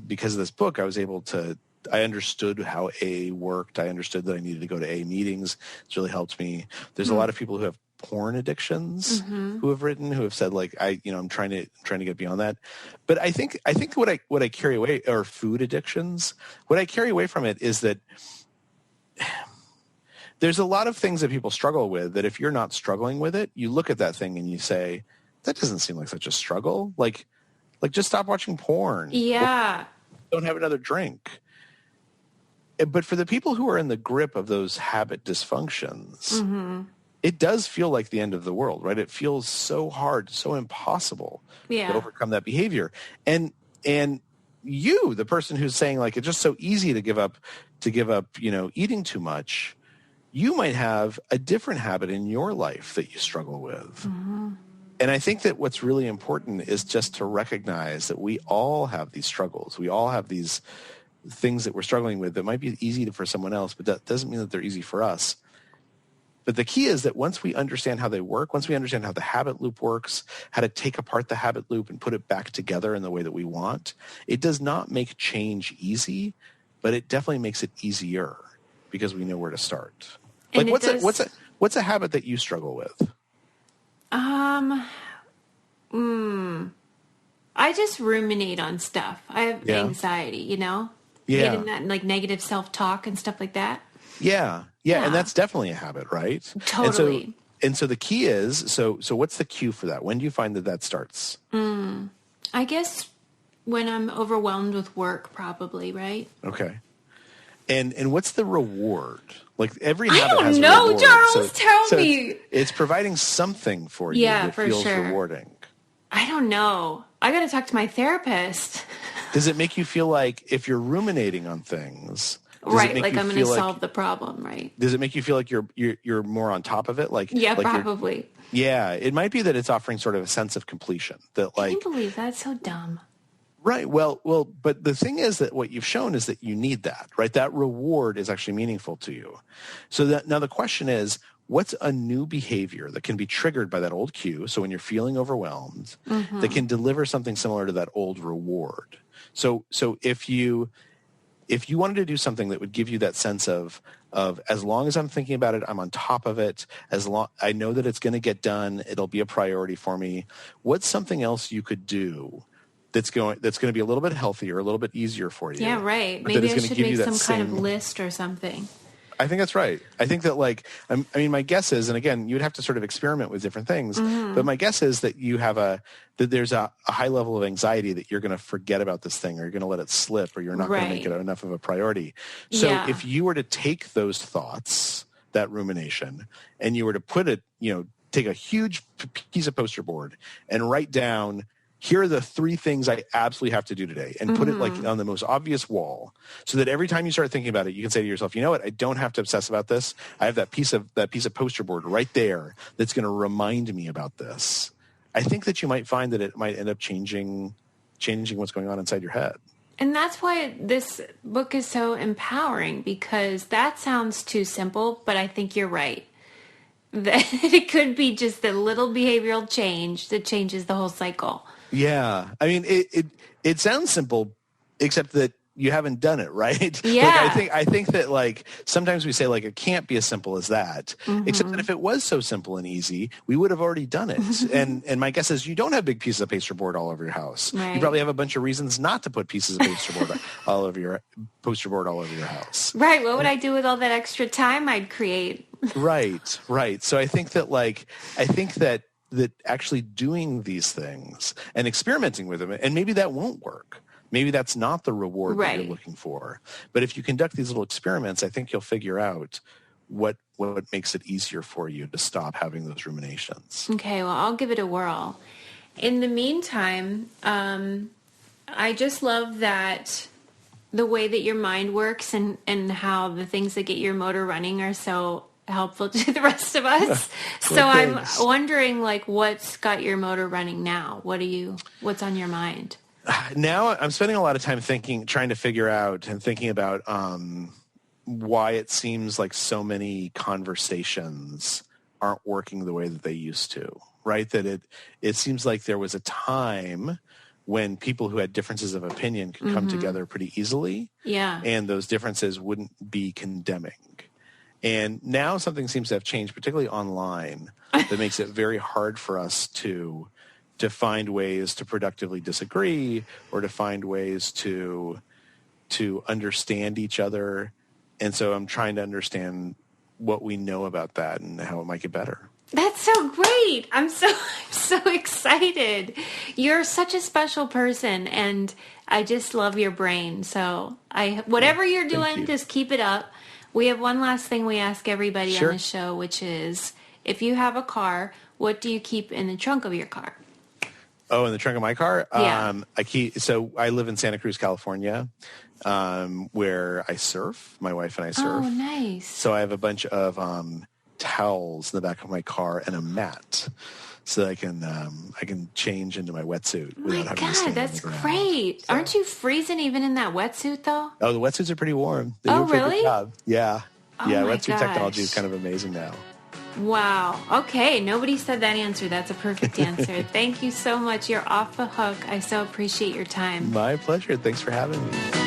Speaker 3: because of this book, I understood how AA worked. I understood that I needed to go to AA meetings. It's really helped me. There's a lot of people who have porn addictions who have said, I'm trying to get beyond that. But I think what I carry away, or food addictions, what I carry away from it is that there's a lot of things that people struggle with that if you're not struggling with it, you look at that thing and you say, that doesn't seem like such a struggle. Like just stop watching porn.
Speaker 1: Yeah.
Speaker 3: Don't have another drink. but for the people who are in the grip of those habit dysfunctions, it does feel like the end of the world, right? It feels so hard, so impossible to overcome that behavior. And you, the person who's saying like, it's just so easy to give up, eating too much, you might have a different habit in your life that you struggle with. And I think that what's really important is just to recognize that we all have these struggles. We all have these things that we're struggling with that might be easy for someone else, but that doesn't mean that they're easy for us. But the key is that once we understand how they work, once we understand how the habit loop works, how to take apart the habit loop and put it back together in the way that we want, it does not make change easy, but it definitely makes it easier because we know where to start. Like what's a habit that you struggle with?
Speaker 1: I just ruminate on stuff. I have anxiety, getting that like negative self-talk and stuff like that.
Speaker 3: Yeah. And that's definitely a habit, right?
Speaker 1: Totally.
Speaker 3: And so the key is, so what's the cue for that? When do you find that starts?
Speaker 1: I guess when I'm overwhelmed with work, probably, right?
Speaker 3: Okay. And what's the reward? Like every habit
Speaker 1: I
Speaker 3: has
Speaker 1: don't
Speaker 3: a
Speaker 1: know,
Speaker 3: reward.
Speaker 1: Charles. Tell me.
Speaker 3: It's providing something for you that feels rewarding.
Speaker 1: I don't know. I got to talk to my therapist.
Speaker 3: Does it make you feel like if you're ruminating on things,
Speaker 1: right? Like I'm going to solve the problem, right?
Speaker 3: Does it make you feel like you're more on top of it? Like
Speaker 1: probably.
Speaker 3: Yeah, it might be that it's offering sort of a sense of completion. That like,
Speaker 1: I can't believe that's so dumb.
Speaker 3: Right. Well, but the thing is that what you've shown is that you need that, right? That reward is actually meaningful to you. So now the question is, what's a new behavior that can be triggered by that old cue? So when you're feeling overwhelmed, that can deliver something similar to that old reward. So if you wanted to do something that would give you that sense of as long as I'm thinking about it, I'm on top of it. I know that it's going to get done. It'll be a priority for me. What's something else you could do that's going to be a little bit healthier, a little bit easier for you?
Speaker 1: Yeah, right. Maybe I should make some kind of list or something.
Speaker 3: I think that's right. I think that my guess is, and again, you'd have to sort of experiment with different things, but my guess is that that there's a high level of anxiety that you're going to forget about this thing, or you're going to let it slip, or you're not going to make it enough of a priority. So if you were to take those thoughts, that rumination, and you were to put it, take a huge piece of poster board and write down, here are the 3 things I absolutely have to do today, and put it like on the most obvious wall, so that every time you start thinking about it, you can say to yourself, you know what, I don't have to obsess about this. I have that piece of poster board right there that's going to remind me about this. I think that you might find that it might end up changing what's going on inside your head.
Speaker 1: And that's why this book is so empowering, because that sounds too simple, but I think you're right. That it could be just a little behavioral change that changes the whole cycle.
Speaker 3: Yeah. I mean, it sounds simple, except that you haven't done it, right?
Speaker 1: Yeah.
Speaker 3: I think that like sometimes we say like it can't be as simple as that. Except that if it was so simple and easy, we would have already done it. And my guess is you don't have big pieces of poster board all over your house.
Speaker 1: Right.
Speaker 3: You probably have a bunch of reasons not to put pieces of poster board all over your house.
Speaker 1: Right. What would I do with all that extra time I'd create?
Speaker 3: Right. So I think that actually doing these things and experimenting with them, and maybe that won't work. Maybe that's not the reward that you're looking for. But if you conduct these little experiments, I think you'll figure out what makes it easier for you to stop having those ruminations.
Speaker 1: Okay, well, I'll give it a whirl. In the meantime, I just love that the way that your mind works and how the things that get your motor running are so helpful to the rest of us. So I'm wondering, like, what's got your motor running now? What's on your mind?
Speaker 3: Now I'm spending a lot of time trying to figure out and thinking about why it seems like so many conversations aren't working the way that they used to, right? That it seems like there was a time when people who had differences of opinion could come together pretty easily. Yeah. And those differences wouldn't be condemning. And now something seems to have changed, particularly online, that makes it very hard for us to find ways to productively disagree, or to find ways to understand each other. And so I'm trying to understand what we know about that and how it might get better.
Speaker 1: That's so great. I'm so excited. You're such a special person, and I just love your brain. So whatever you're doing, just keep it up. We have one last thing we ask everybody on the show, which is, if you have a car, what do you keep in the trunk of your car?
Speaker 3: Oh, in the trunk of my car?
Speaker 1: Yeah.
Speaker 3: So I live in Santa Cruz, California, where I surf. My wife and I surf.
Speaker 1: Oh, nice.
Speaker 3: So I have a bunch of towels in the back of my car and a mat, so that I can change into my wetsuit without having to stand
Speaker 1: that's
Speaker 3: on the ground.
Speaker 1: great.
Speaker 3: So.
Speaker 1: Aren't you freezing even in that wetsuit, though?
Speaker 3: Oh, the wetsuits are pretty warm. They do a pretty
Speaker 1: really?
Speaker 3: good job. Yeah.
Speaker 1: Oh,
Speaker 3: yeah,
Speaker 1: my
Speaker 3: wetsuit technology is kind of amazing now.
Speaker 1: Wow. Okay. Nobody said that answer. That's a perfect answer. Thank you so much. You're off the hook. I so appreciate your time.
Speaker 3: My pleasure. Thanks for having me.